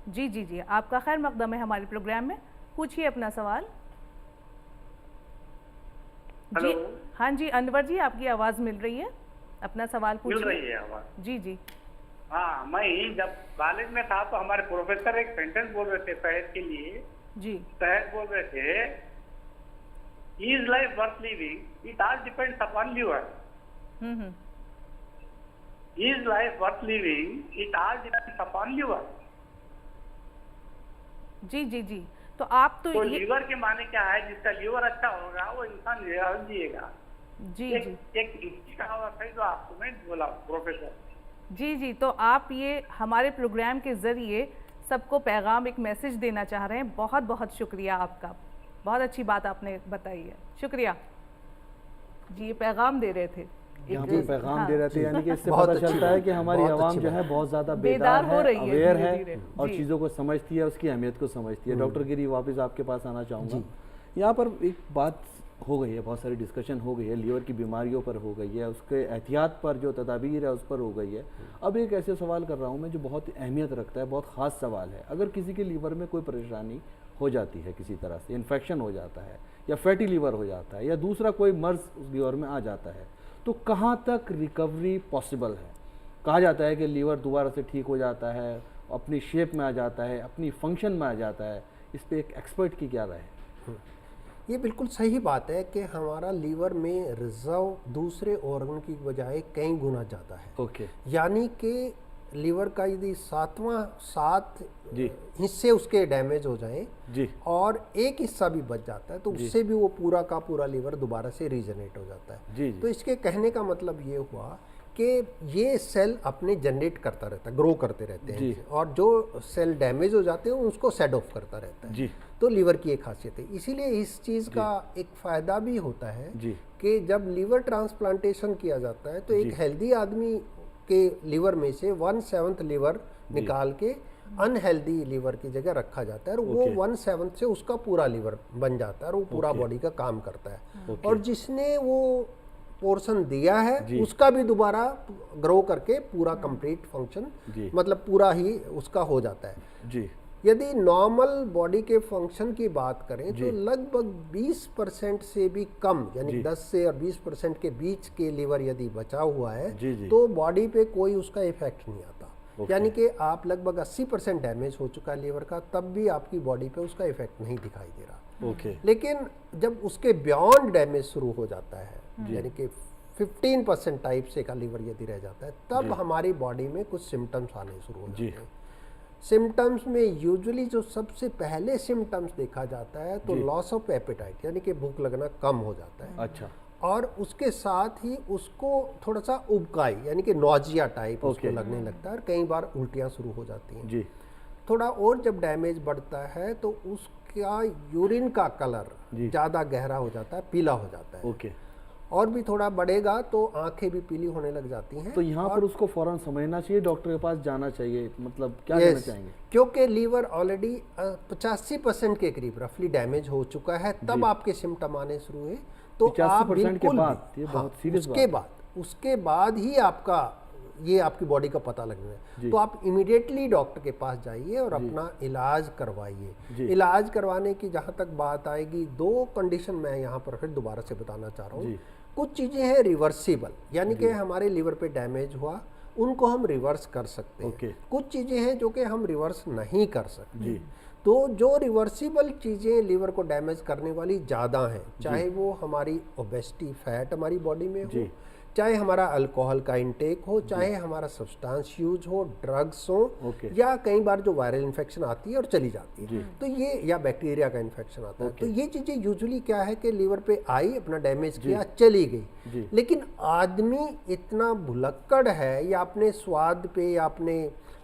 जी जी जी, आपका खैर मकदम है हमारे प्रोग्राम में, पूछिए अपना सवाल। जी हेलो। हाँ जी, अनवर जी आपकी आवाज़ मिल रही है, अपना सवाल पूछिए। मिल रही है आवाज़। जी जी हाँ, मैं जब कॉलेज में था तो हमारे प्रोफेसर एक सेंटेंस बोल रहे थे शहद के लिए। जी शहद बोल रहे थे, is life worth living, it all depends upon liver. Hmm, is life worth living, it all depends upon liver. जी जी जी, तो आप तो तो ये लीवर के माने क्या है, जिसका लीवर अच्छा होगा वो इंसान जिएगा। जी एक जी एक कहावत है जो आपको मैं बोला प्रोफेसर। जी जी, तो आप ये हमारे प्रोग्राम के ज़रिए सबको पैगाम, एक मैसेज देना चाह रहे हैं। बहुत बहुत शुक्रिया आपका, बहुत अच्छी बात आपने बताई है, शुक्रिया जी। ये पैगाम दे रहे थे, यहाँ पे पैगाम हाँ, दे रहे थे, यानी कि इससे बहुत पता अच्छी चलता है बात कि है, हमारी बहुत आवाम अच्छी जो है बात बहुत ज़्यादा बेदार बेदार हो है, रही है अवेयर है धीरे-धीरे, और जी। चीज़ों को समझती है, उसकी अहमियत को समझती है। डॉक्टर गिरी, वापस आपके पास आना चाहूँगा। यहाँ पर एक बात हो गई है, बहुत सारी डिस्कशन हो गई है, लीवर की बीमारियों पर हो गई है, उसके एहतियात पर जो तदाबीर है उस पर हो गई है। अब एक ऐसे सवाल कर रहा हूँ मैं जो बहुत अहमियत रखता है, बहुत ख़ास सवाल है। अगर किसी के लीवर में कोई परेशानी हो जाती है, किसी तरह से इन्फेक्शन हो जाता है या फैटी लीवर हो जाता है या दूसरा कोई मर्ज उस लीवर में आ जाता है, तो कहाँ तक रिकवरी पॉसिबल है? कहा जाता है कि लीवर दोबारा से ठीक हो जाता है, अपनी शेप में आ जाता है, अपनी फंक्शन में आ जाता है। इस पे एक एक्सपर्ट की क्या राय है? ये बिल्कुल सही बात है कि हमारा लीवर में रिजर्व दूसरे ऑर्गन की बजाय कई गुना ज़्यादा है। ओके यानी कि लीवर का यदि 7 जी हिस्से उसके डैमेज हो जाए जी और एक हिस्सा भी बच जाता है, तो उससे भी वो पूरा का पूरा लीवर दोबारा से रीजनरेट हो जाता है। जी जी तो इसके कहने का मतलब ये हुआ कि ये सेल अपने जनरेट करता रहता है, ग्रो करते रहते जी। हैं, और जो सेल डैमेज हो जाते हैं उसको सेड ऑफ करता रहता है। जी तो लीवर की एक खासियत है। इसीलिए इस चीज़ का एक फ़ायदा भी होता है जी कि जब लीवर ट्रांसप्लांटेशन किया जाता है तो एक हेल्दी आदमी के लीवर में से 1/7 लीवर निकाल के अनहेल्दी लीवर की जगह रखा जाता है, और वो 1/7 से उसका पूरा लीवर बन जाता है और वो पूरा बॉडी का काम करता है। और जिसने वो पोर्शन दिया है उसका भी दोबारा ग्रो करके पूरा कंप्लीट फंक्शन, मतलब पूरा ही उसका हो जाता है। जी यदि नॉर्मल बॉडी के फंक्शन की बात करें तो लगभग 20% से भी कम, यानी 10 से और 20% के बीच के लीवर यदि बचा हुआ है तो बॉडी पे कोई उसका इफेक्ट नहीं आता। यानी कि आप लगभग 80% डैमेज हो चुका है लीवर का, तब भी आपकी बॉडी पे उसका इफेक्ट नहीं दिखाई दे रहा। ओके लेकिन जब उसके बियॉन्ड डैमेज शुरू हो जाता है, यानी कि 15% टाइप से का लीवर यदि रह जाता है, तब हमारी बॉडी में कुछ सिम्टम्स आने शुरू हो जाते हैं। सिम्टम्स में यूजुअली जो सबसे पहले सिम्टम्स देखा जाता है तो लॉस ऑफ एपेटाइट, यानी कि भूख लगना कम हो जाता है। अच्छा। और उसके साथ ही उसको थोड़ा सा उबकाई, यानी कि नॉजिया टाइप उसको लगने लगता है, और कई बार उल्टियाँ शुरू हो जाती हैं। जी थोड़ा और जब डैमेज बढ़ता है तो उसका यूरिन का कलर ज़्यादा गहरा हो जाता है, पीला हो जाता है। ओके। और भी थोड़ा बढ़ेगा तो आंखें भी पीली होने लग जाती हैं। तो यहाँ पर उसको फौरन समझना चाहिए, डॉक्टर के पास जाना चाहिए, मतलब क्या कहना चाहेंगे? क्योंकि लीवर ऑलरेडी 85% के करीब रफली डैमेज हो चुका है, तब आपके सिम्टम आने शुरू हुए। तो आप 85% के बिल्कुल बाद, ये बहुत सीरियस बात। उसके बाद ही आपका ये आपकी बॉडी का पता लगना है, तो आप इमीडिएटली डॉक्टर के पास जाइए और अपना इलाज करवाइए। इलाज करवाने की जहाँ तक बात आएगी, 2 कंडीशन मैं यहाँ पर फिर दोबारा से बताना चाह रहा हूँ। कुछ चीज़ें हैं रिवर्सिबल, यानी कि हमारे लीवर पे डैमेज हुआ, उनको हम रिवर्स कर सकते हैं। कुछ चीज़ें हैं जो कि हम रिवर्स नहीं कर सकते। तो जो रिवर्सिबल चीज़ें लीवर को डैमेज करने वाली ज़्यादा हैं, चाहे वो हमारी ओबेसिटी, फैट हमारी बॉडी में हो, चाहे हमारा अल्कोहल का इंटेक हो, चाहे हमारा सब्सटेंस यूज हो, ड्रग्स हो, या कई बार जो वायरल इन्फेक्शन आती है और चली जाती है, तो ये, या बैक्टीरिया का इन्फेक्शन आता है, तो ये चीज़ें यूजुअली क्या है कि लीवर पे आई, अपना डैमेज किया, चली गई। लेकिन आदमी इतना भुलक्कड़ है, या अपने स्वाद पे या अपने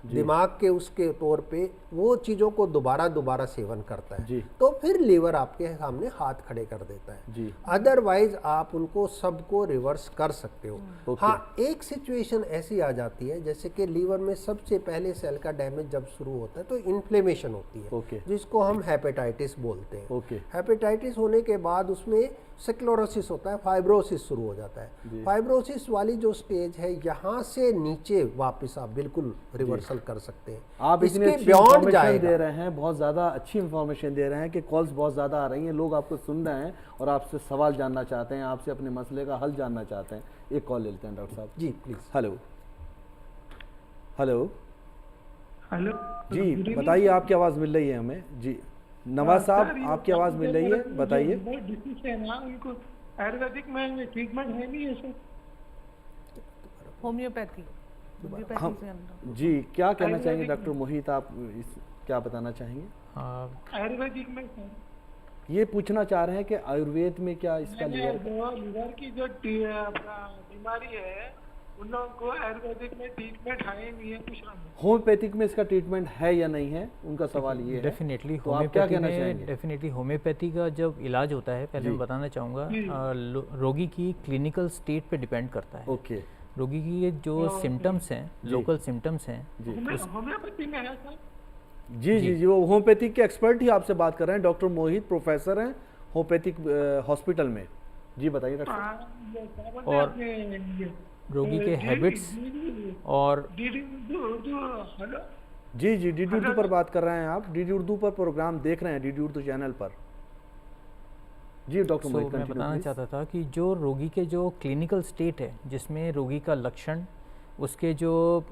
दिमाग के उसके तौर पे वो चीज़ों को दोबारा सेवन करता है, जी। तो फिर लीवर आपके सामने हाथ खड़े कर देता है। जी। अदरवाइज आप उनको सबको रिवर्स कर सकते हो। ओके। हाँ, एक सिचुएशन ऐसी आ जाती है जैसे कि लीवर में सबसे पहले सेल का डैमेज जब शुरू होता है तो इन्फ्लेमेशन होती है, ओके। जिसको हम हेपेटाइटिस बोलते हैं। ओके। हेपेटाइटिस होने के बाद उसमें स्क्लेरोसिस होता है, फाइब्रोसिस शुरू हो जाता है। फाइब्रोसिस वाली जो स्टेज है, यहाँ से नीचे वापस आप बिल्कुल रिवर्सल कर सकते हैं। आप इतनी इसके अच्छी beyond इन्फॉर्मेशन जाएगा। दे रहे हैं, बहुत ज़्यादा अच्छी इन्फॉर्मेशन दे रहे हैं कि कॉल्स बहुत ज़्यादा आ रही हैं, लोग आपको सुन रहे हैं और आपसे सवाल जानना चाहते हैं, आपसे अपने मसले का हल जानना चाहते हैं। एक कॉल लेते हैं डॉक्टर साहब। जी प्लीज़। हेलो हेलो हेलो जी, बताइए, आपकी आवाज़ मिल रही है हमें। जी नवाज साहब, आपकी आवाज़ मिल रही है, बताइए। डिसीज है ना, उनको आयुर्वेदिक में ट्रीटमेंट है नहीं है सर? होम्योपैथी हम से हम जी, क्या कहना चाहेंगे डॉक्टर मोहित, आप क्या बताना चाहेंगे? आयुर्वेदिक में सर ये पूछना चाह रहे हैं कि आयुर्वेद में क्या इसका मैंने लिवर लीवर की जो बीमारी है उन लोगों को आयुर्वेदिक में ट्रीटमेंट है नहीं है, पूछ रहा हूँ। होम्योपैथिक में इसका ट्रीटमेंट है या नहीं है, उनका सवाल ये है। डेफिनेटली तो आप क्या कहना चाहेंगे? डेफिनेटली होम्योपैथी का जब इलाज होता है, पहले मैं बताना चाहूँगा, रोगी की क्लिनिकल स्टेट पे डिपेंड करता है। ओके। रोगी की ये जो सिम्टम्स हैं, लोकल सिम्टम्स हैं, होम्योपैथी में है सर? जी जी जी, वो होम्योपैथिक के एक्सपर्ट ही आपसे बात कर रहे हैं, डॉक्टर मोहित, प्रोफेसर हैं होम्योपैथिक हॉस्पिटल में। जी बताइए डॉक्टर साहब। और रोगी के हैबिट्स और हेलो जी जी, डीडी उर्दू पर बात कर रहे हैं आप, डीडी उर्दू पर प्रोग्राम देख रहे हैं, डीडी उर्दू चैनल पर। जी डॉक्टर मोहित, मैं बताना चाहता था कि जो रोगी के जो क्लिनिकल स्टेट है, जिसमें रोगी का लक्षण, उसके जो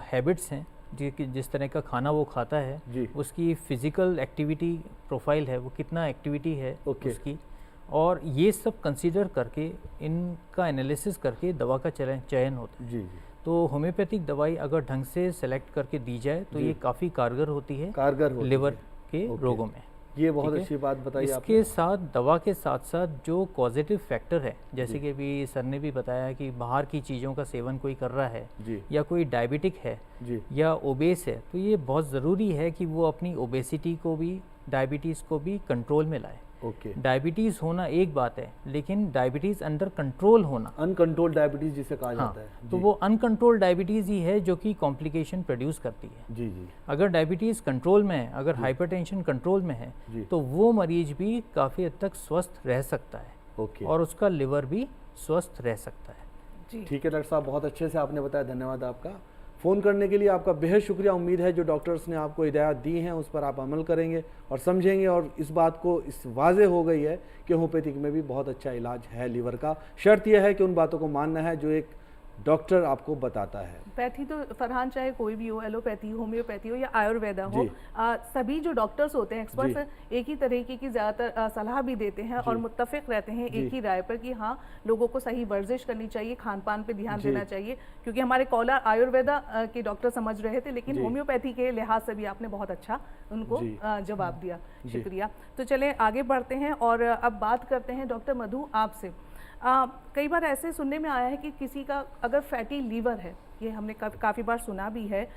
हैबिट्स हैं, जिस तरह का खाना वो खाता है, उसकी फिजिकल एक्टिविटी प्रोफाइल है, वो कितना एक्टिविटी है उसकी, और ये सब कंसीडर करके इनका एनालिसिस करके दवा का चयन होता है। जी। तो होम्योपैथिक दवाई अगर ढंग से सेलेक्ट करके दी जाए तो ये काफ़ी कारगर होती है लिवर के रोगों में। ये बहुत अच्छी बात बताई आपने। इसके साथ दवा के साथ साथ जो पॉजिटिव फैक्टर है, जैसे कि अभी सर ने भी बताया कि बाहर की चीज़ों का सेवन कोई कर रहा है या कोई डायबिटिक है या ओबेस है, तो ये बहुत ज़रूरी है कि वो अपनी ओबेसिटी को भी, डायबिटीज़ को भी कंट्रोल में लाए। डायबिटीज़ होना एक बात है, लेकिन डायबिटीज़ अंडर कंट्रोल होना, अनकंट्रोल्ड डायबिटीज़ जिसे कहा जाता है, तो वो अनकंट्रोल्ड डायबिटीज़ ही है जो कि कॉम्प्लिकेशन प्रोड्यूस करती है। जी जी। अगर डायबिटीज़ कंट्रोल में है, अगर हाइपरटेंशन कंट्रोल में है, तो वो मरीज भी काफ़ी हद तक स्वस्थ रह सकता है और उसका लिवर भी स्वस्थ रह सकता है। ठीक है डॉक्टर साहब, बहुत अच्छे से आपने बताया, धन्यवाद आपका। फ़ोन करने के लिए आपका बेहद शुक्रिया। उम्मीद है जो डॉक्टर्स ने आपको हिदायत दी हैं उस पर आप अमल करेंगे और समझेंगे, और इस बात को इस वाज़े हो गई है कि होम्योपैथिक में भी बहुत अच्छा इलाज है लीवर का। शर्त यह है कि उन बातों को मानना है जो एक डॉक्टर आपको बताता है। पैथी तो फरहान चाहे कोई भी हो, एलोपैथी, होम्योपैथी हो या आयुर्वेदा हो, सभी जो डॉक्टर्स होते हैं एक्सपर्ट्स एक ही तरीके की ज़्यादातर सलाह भी देते हैं और मुत्तफिक रहते हैं एक ही राय पर कि हाँ, लोगों को सही वर्जिश करनी चाहिए, खान पान पे ध्यान देना चाहिए। क्योंकि हमारे कॉलर आयुर्वेदा के डॉक्टर समझ रहे थे, लेकिन होम्योपैथी के लिहाज से भी आपने बहुत अच्छा उनको जवाब दिया, शुक्रिया। तो चलें आगे बढ़ते हैं और अब बात करते हैं डॉक्टर मधु आपसे। कई बार ऐसे सुनने में आया है कि किसी का अगर फैटी लीवर है, ये हमने काफ़ी बार सुना भी है,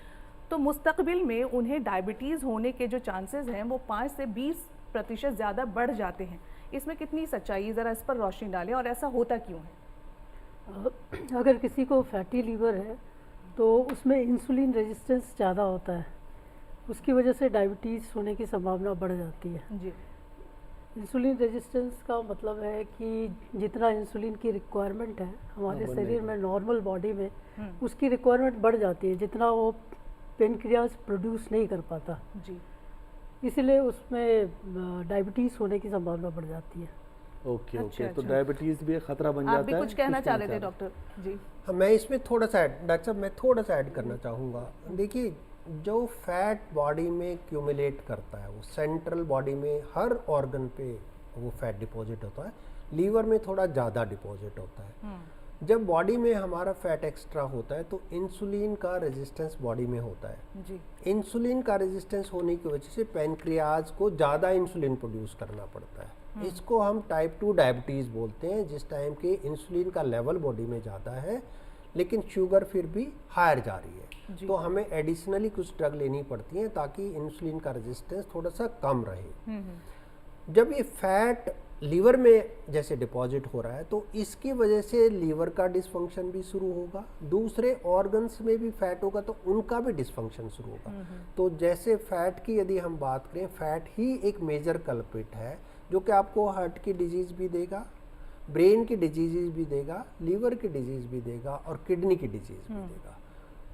तो मुस्तकबिल में उन्हें डायबिटीज़ होने के जो चांसेस हैं वो 5 से 20% ज़्यादा बढ़ जाते हैं। इसमें कितनी सच्चाई है, ज़रा इस पर रोशनी डालें, और ऐसा होता क्यों है? अगर किसी को फैटी लीवर है तो उसमें इंसुलिन रेजिस्टेंस ज़्यादा होता है, उसकी वजह से डायबिटीज़ होने की संभावना बढ़ जाती है। जी। इंसुलिन रेजिस्टेंस का मतलब है कि जितना इंसुलिन की रिक्वायरमेंट है हमारे शरीर में, नॉर्मल बॉडी में, उसकी रिक्वायरमेंट बढ़ जाती है जितना वो पेनक्रियाज प्रोड्यूस नहीं कर पाता। जी। इसलिए उसमें डायबिटीज़ होने की संभावना बढ़ जाती है। ओके, तो डायबिटीज़ भी एक खतरा बन जाता है। आप भी कुछ कहना चाह रहे थे डॉक्टर जी? हाँ, मैं इसमें थोड़ा सा डॉक्टर साहब, मैं थोड़ा सा ऐड करना चाहूँगा। देखिए, जो फैट बॉडी में क्यूमुलेट करता है वो सेंट्रल बॉडी में हर ऑर्गन पे वो फैट डिपॉजिट होता है, लीवर में थोड़ा ज़्यादा डिपॉजिट होता है। जब बॉडी में हमारा फैट एक्स्ट्रा होता है तो इंसुलिन का रेजिस्टेंस बॉडी में होता है जी। इंसुलिन का रेजिस्टेंस होने की वजह से पैनक्रियाज को ज़्यादा इंसुलिन प्रोड्यूस करना पड़ता है। इसको हम टाइप 2 डायबिटीज़ बोलते हैं, जिस टाइम के इंसुलिन का लेवल बॉडी में ज़्यादा है लेकिन शुगर फिर भी हायर जा रही है। जी। तो हमें एडिशनली कुछ ड्रग लेनी पड़ती हैं ताकि इंसुलिन का रेजिस्टेंस थोड़ा सा कम रहे। जब ये फैट लीवर में जैसे डिपॉजिट हो रहा है तो इसकी वजह से लीवर का डिसफंक्शन भी शुरू होगा, दूसरे ऑर्गन्स में भी फैट होगा तो उनका भी डिसफंक्शन शुरू होगा। तो जैसे फैट की यदि हम बात करें, फैट ही एक मेजर कल्प्रिट है जो कि आपको हार्ट की डिजीज़ भी देगा, ब्रेन की डिजीज़ भी देगा, लीवर की डिजीज़ भी देगा और किडनी की डिजीज़ भी देगा।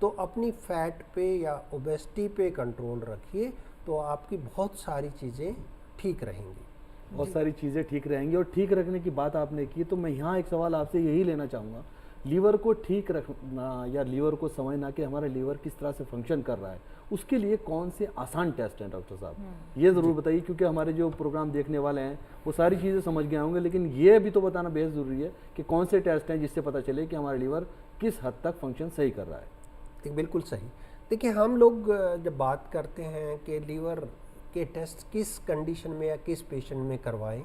तो अपनी फैट पे या ओबेसिटी पे कंट्रोल रखिए तो आपकी बहुत सारी चीज़ें ठीक रहेंगी। बहुत सारी चीज़ें ठीक रहेंगी। और ठीक रखने की बात आपने की तो मैं यहाँ एक सवाल आपसे यही लेना चाहूँगा, लीवर को ठीक रखना या लीवर को समझना कि हमारा लीवर किस तरह से फंक्शन कर रहा है, उसके लिए कौन से आसान टेस्ट हैं डॉक्टर साहब, ये ज़रूर बताइए, क्योंकि हमारे जो प्रोग्राम देखने वाले हैं वो सारी चीज़ें समझ गए होंगे, लेकिन ये भी तो बताना बेहद ज़रूरी है कि कौन से टेस्ट हैं जिससे पता चले कि हमारा लीवर किस हद तक फंक्शन सही कर रहा है। ठीक, बिल्कुल सही। देखिए, हम लोग जब बात करते हैं कि लीवर के टेस्ट किस कंडीशन में या किस पेशेंट में करवाएं,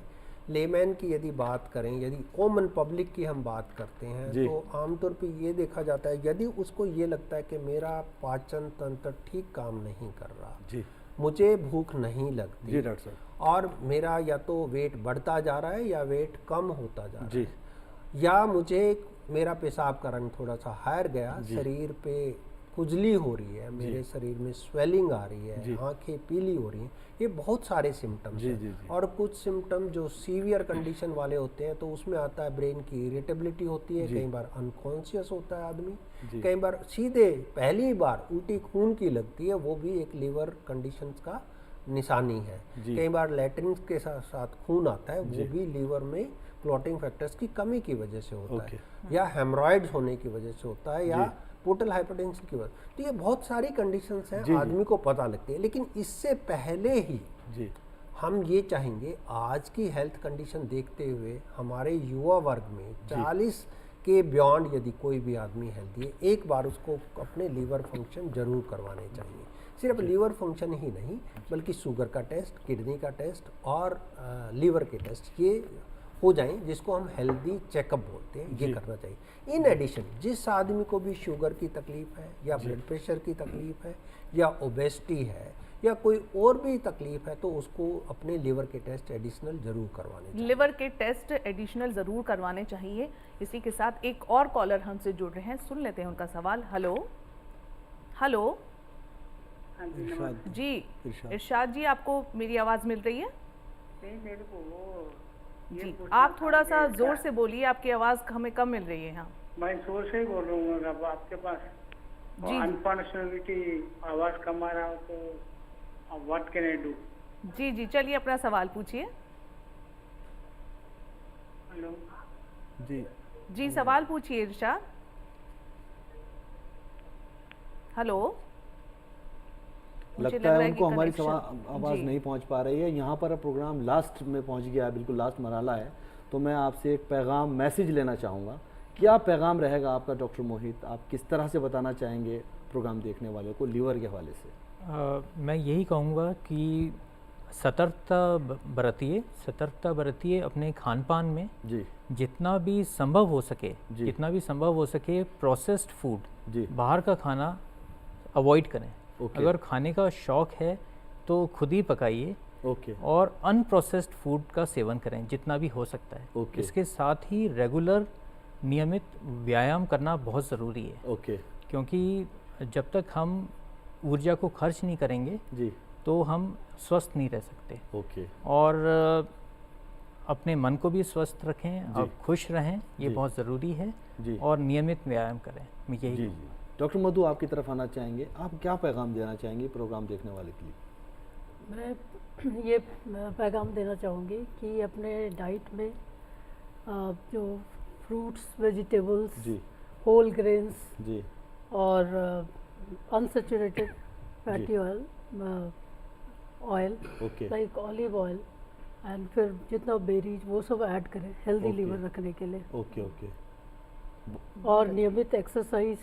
लेमैन की यदि बात करें, यदि कॉमन पब्लिक की हम बात करते हैं तो आमतौर पे ये देखा जाता है यदि उसको ये लगता है कि मेरा पाचन तंत्र ठीक काम नहीं कर रहा, जी, मुझे भूख नहीं लगती, जी डॉक्टर साहब, और मेरा या तो वेट बढ़ता जा रहा है या वेट कम होता जा रहा जी, है, या मुझे मेरा पेशाब का रंग थोड़ा सा हायर गया, शरीर पे खुजली हो रही है, मेरे शरीर में स्वेलिंग आ रही है, आंखें पीली हो रही हैं, ये बहुत सारे सिम्टम्स हैं। और कुछ सिम्टम जो सीवियर कंडीशन वाले होते हैं तो उसमें आता है ब्रेन की इरिटेबिलिटी होती है, कई बार अनकॉन्शियस होता है आदमी, कई बार सीधे पहली बार उल्टी खून की लगती है, वो भी एक लीवर कंडीशन का निशानी है। कई बार लैट्रिन के साथ खून आता है, वो भी लीवर में क्लॉटिंग फैक्टर्स की कमी की वजह से होता है, या हेमरॉइड्स होने की वजह से होता है, या पोर्टल हाइपरटेंशन की वजह। तो ये बहुत सारी कंडीशंस हैं, आदमी को पता लगती है। लेकिन इससे पहले ही हम ये चाहेंगे, आज की हेल्थ कंडीशन देखते हुए हमारे युवा वर्ग में 40 के बियॉन्ड यदि कोई भी आदमी हेल्दी है, एक बार उसको अपने लीवर फंक्शन जरूर करवाने चाहिए। सिर्फ लीवर फंक्शन ही नहीं बल्कि शुगर का टेस्ट, किडनी का टेस्ट और लीवर के टेस्ट ये हो जाएं, जिसको हम हेल्दी चेकअप बोलते हैं, ये करना चाहिए। इन एडिशन जिस आदमी को भी शुगर की तकलीफ है या ब्लड प्रेशर की तकलीफ है या ओबेसिटी है या कोई और भी तकलीफ है तो उसको अपने लीवर के टेस्ट एडिशनल जरूर करवाने चाहिए। लिवर के टेस्ट एडिशनल ज़रूर करवाने चाहिए। इसी के साथ एक और कॉलर हमसे जुड़ रहे हैं, सुन लेते हैं उनका सवाल। हेलो हेलो जी, इरशाद जी, आपको मेरी आवाज़ मिल रही है? नहीं, मेरे को वो जी, आप थोड़ा सा जोर से बोलिए, आपकी आवाज़ हमें कम मिल रही है। हाँ, मैं जोर से ही बोल रहा हूँ। अब आपके पास जी अनफॉर्चुनेटली आवाज़ कम आ रहा हो तो व्हाट कैन आई डू? जी जी, चलिए अपना सवाल पूछिए। हेलो जी जी, सवाल पूछिए इरशाद। हेलो, मुझे लगता है कि उनको हमारी connection- आवाज़ जी। नहीं पहुंच पा रही है। यहाँ पर प्रोग्राम लास्ट में पहुंच गया है, बिल्कुल लास्ट मरहला है। तो मैं आपसे एक पैगाम मैसेज लेना चाहूँगा। क्या पैगाम रहेगा आपका डॉक्टर मोहित? आप किस तरह से बताना चाहेंगे प्रोग्राम देखने वालों को लीवर के हवाले से? मैं यही कहूँगा कि सतर्कता बरतिए अपने खान पान में। जी, जितना भी संभव हो सके प्रोसेस्ड फूड, बाहर का खाना अवॉइड करें। अगर खाने का शौक है तो खुद ही पकाइए, और अनप्रोसेस्ड फूड का सेवन करें जितना भी हो सकता है। इसके साथ ही रेगुलर नियमित व्यायाम करना बहुत ज़रूरी है, क्योंकि जब तक हम ऊर्जा को खर्च नहीं करेंगे तो हम स्वस्थ नहीं रह सकते। और अपने मन को भी स्वस्थ रखें, आप खुश रहें, ये बहुत ज़रूरी है, और नियमित व्यायाम करें। मैं यही डॉक्टर मधु आपकी तरफ आना चाहेंगे, आप क्या पैगाम देना चाहेंगे प्रोग्राम देखने वाले के लिए? मैं ये पैगाम देना चाहूँगी कि अपने डाइट में जो फ्रूट्स, वेजिटेबल्स, होल ग्रेन्स और unsaturated fatty oil like olive oil and फिर जितना बेरीज वो सब ऐड करें हेल्दी लीवर रखने के लिए। और नियमित एक्सरसाइज,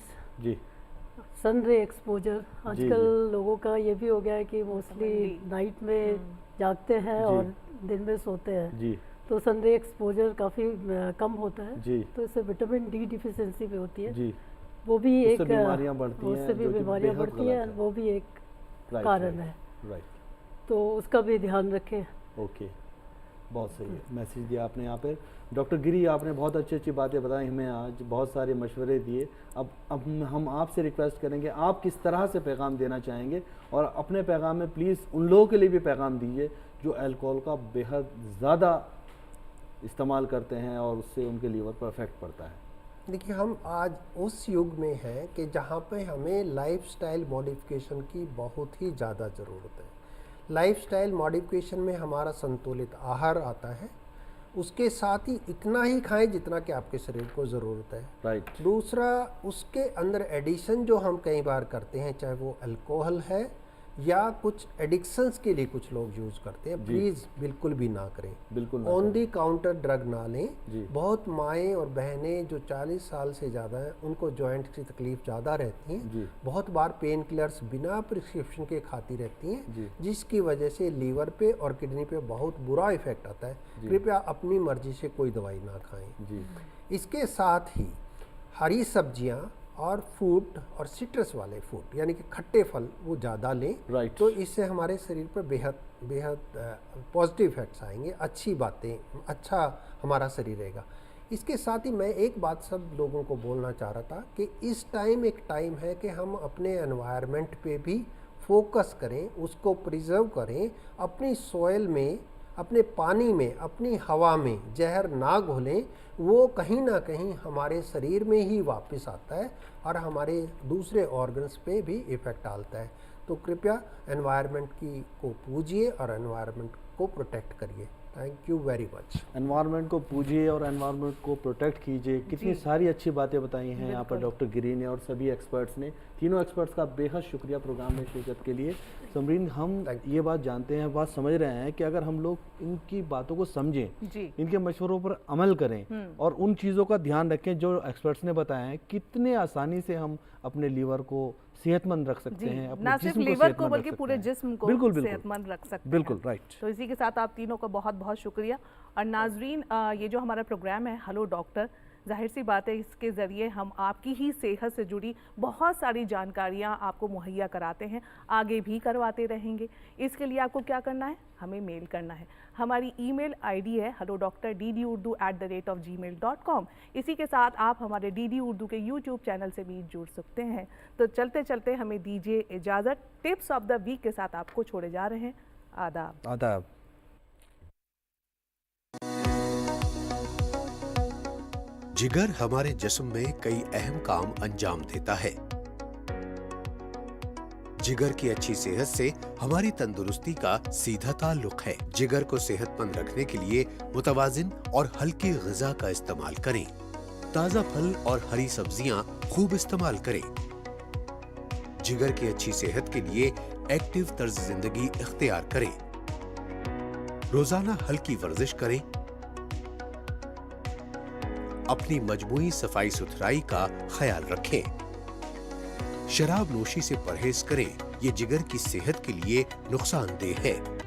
सन रे एक्सपोजर। आजकल लोगों का ये भी हो गया है कि मोस्टली नाइट में जागते हैं और दिन में सोते हैं, तो सन रे एक्सपोजर काफ़ी कम होता है, तो इससे विटामिन डी डिफिशिएंसी भी होती है। वो भी उससे एक बीमारियां बढ़ती हैं, उससे भी जो कि बीमारियां बेहद बढ़ती गलत हैं, है। वो भी एक राइट, कारण राइट, है, राइट, तो उसका भी ध्यान रखें। ओके, बहुत सही है, मैसेज दिया आपने यहाँ पे। डॉक्टर गिरी, आपने बहुत अच्छी अच्छी बातें बताई हमें आज, बहुत सारे मशवरे दिए। अब हम आपसे रिक्वेस्ट करेंगे, आप किस तरह से पैगाम देना चाहेंगे, और अपने पैगाम में प्लीज़ उन लोगों के लिए भी पैगाम दीजिए जो अल्कोहल का बेहद ज़्यादा इस्तेमाल करते हैं और उससे उनके लीवर पर इफेक्ट पड़ता है। देखिए, हम आज उस युग में हैं कि जहाँ पे हमें लाइफस्टाइल मॉडिफिकेशन की बहुत ही ज़्यादा ज़रूरत है। लाइफस्टाइल मॉडिफिकेशन में हमारा संतुलित आहार आता है, उसके साथ ही इतना ही खाएं जितना कि आपके शरीर को ज़रूरत है। राइट, दूसरा, उसके अंदर एडिशन जो हम कई बार करते हैं, चाहे वो अल्कोहल है या कुछ एडिक्शंस के लिए कुछ लोग यूज़ करते हैं, प्लीज़ बिल्कुल भी ना करें। बिल्कुल ना ऑन दी काउंटर ड्रग ना जी। लें। बहुत माएँ और बहनें जो 40 साल से ज़्यादा हैं, उनको जॉइंट की तकलीफ ज़्यादा रहती जी। हैं, बहुत बार पेन किलर्स बिना प्रिस्क्रिप्शन के खाती रहती जी। हैं, जिसकी वजह से लीवर पे और किडनी पे बहुत बुरा इफेक्ट आता है। कृपया अपनी मर्जी से कोई दवाई ना खाएं। जी, इसके साथ ही हरी सब्जियां और फ्रूट और सिट्रस वाले फ्रूट यानी कि खट्टे फल वो ज़्यादा लें। राइट। तो इससे हमारे शरीर पर बेहद पॉजिटिव इफेक्ट्स आएंगे, अच्छी बातें, अच्छा हमारा शरीर रहेगा। इसके साथ ही मैं एक बात सब लोगों को बोलना चाह रहा था कि इस टाइम एक टाइम है कि हम अपने एनवायरनमेंट पे भी फोकस करें, उसको प्रिजर्व करें, अपनी सॉइल में, अपने पानी में, अपनी हवा में जहर ना घोलें। वो कहीं ना कहीं हमारे शरीर में ही वापस आता है और हमारे दूसरे ऑर्गन्स पे भी इफ़ेक्ट डालता है। तो कृपया एनवायरनमेंट को पूजिए और एनवायरनमेंट को प्रोटेक्ट करिए। Thank you very much. Environment को पूजिए और एनवायरनमेंट को प्रोटेक्ट कीजिए। कितनी सारी अच्छी बातें बताई हैं यहाँ पर डॉक्टर गिरी ने और सभी एक्सपर्ट्स ने। तीनों एक्सपर्ट्स का बेहद शुक्रिया प्रोग्राम में शिरकत के लिए। समरीन, हम ये बात जानते हैं, बात समझ रहे हैं कि अगर हम लोग इनकी बातों को समझें, इनके मशवरों पर अमल करें और उन चीज़ों का ध्यान रखें जो एक्सपर्ट्स ने बताया है, कितने आसानी से हम अपने लीवर को सेहतमंद रख सकते हैं, अपने ना सिर्फ जिस्म लीवर को सेहतमंद बल्कि रख पूरे सकते हैं। जिस्म को बिल्कुल, बिल्कुल, सेहतमंद रख सकते हैं। बिल्कुल राइट। तो इसी के साथ आप तीनों का बहुत बहुत शुक्रिया। और नाजरीन, ये जो हमारा प्रोग्राम है हेलो डॉक्टर, जाहिर सी बात है इसके ज़रिए हम आपकी ही सेहत से जुड़ी बहुत सारी जानकारियाँ आपको मुहैया कराते हैं, आगे भी करवाते रहेंगे। इसके लिए आपको क्या करना है, हमें मेल करना है। हमारी ईमेल आईडी है hello.ddurdu@gmail.com। इसी के साथ आप हमारे डीडी उर्दू के यूट्यूब चैनल से भी जुड़ सकते हैं। तो चलते चलते हमें दीजिए इजाज़त। टिप्स ऑफ द वीक के साथ आपको छोड़े जा रहे हैं। आदाब। आदाब। जिगर हमारे जिस्म में कई अहम काम अंजाम देता है। जिगर की अच्छी सेहत से हमारी तंदुरुस्ती का सीधा ताल्लुक है। जिगर को सेहतमंद रखने के लिए मुतवाजिन और हल्की ग़िज़ा का इस्तेमाल करें। ताज़ा फल और हरी सब्जियां खूब इस्तेमाल करें। जिगर की अच्छी सेहत के लिए एक्टिव तर्ज जिंदगी इख्तियार करें। रोजाना हल्की वर्जिश करें। अपनी मजमूई सफाई सुथराई का ख्याल रखें। शराब नोशी से परहेज करें, ये जिगर की सेहत के लिए नुकसानदेह है।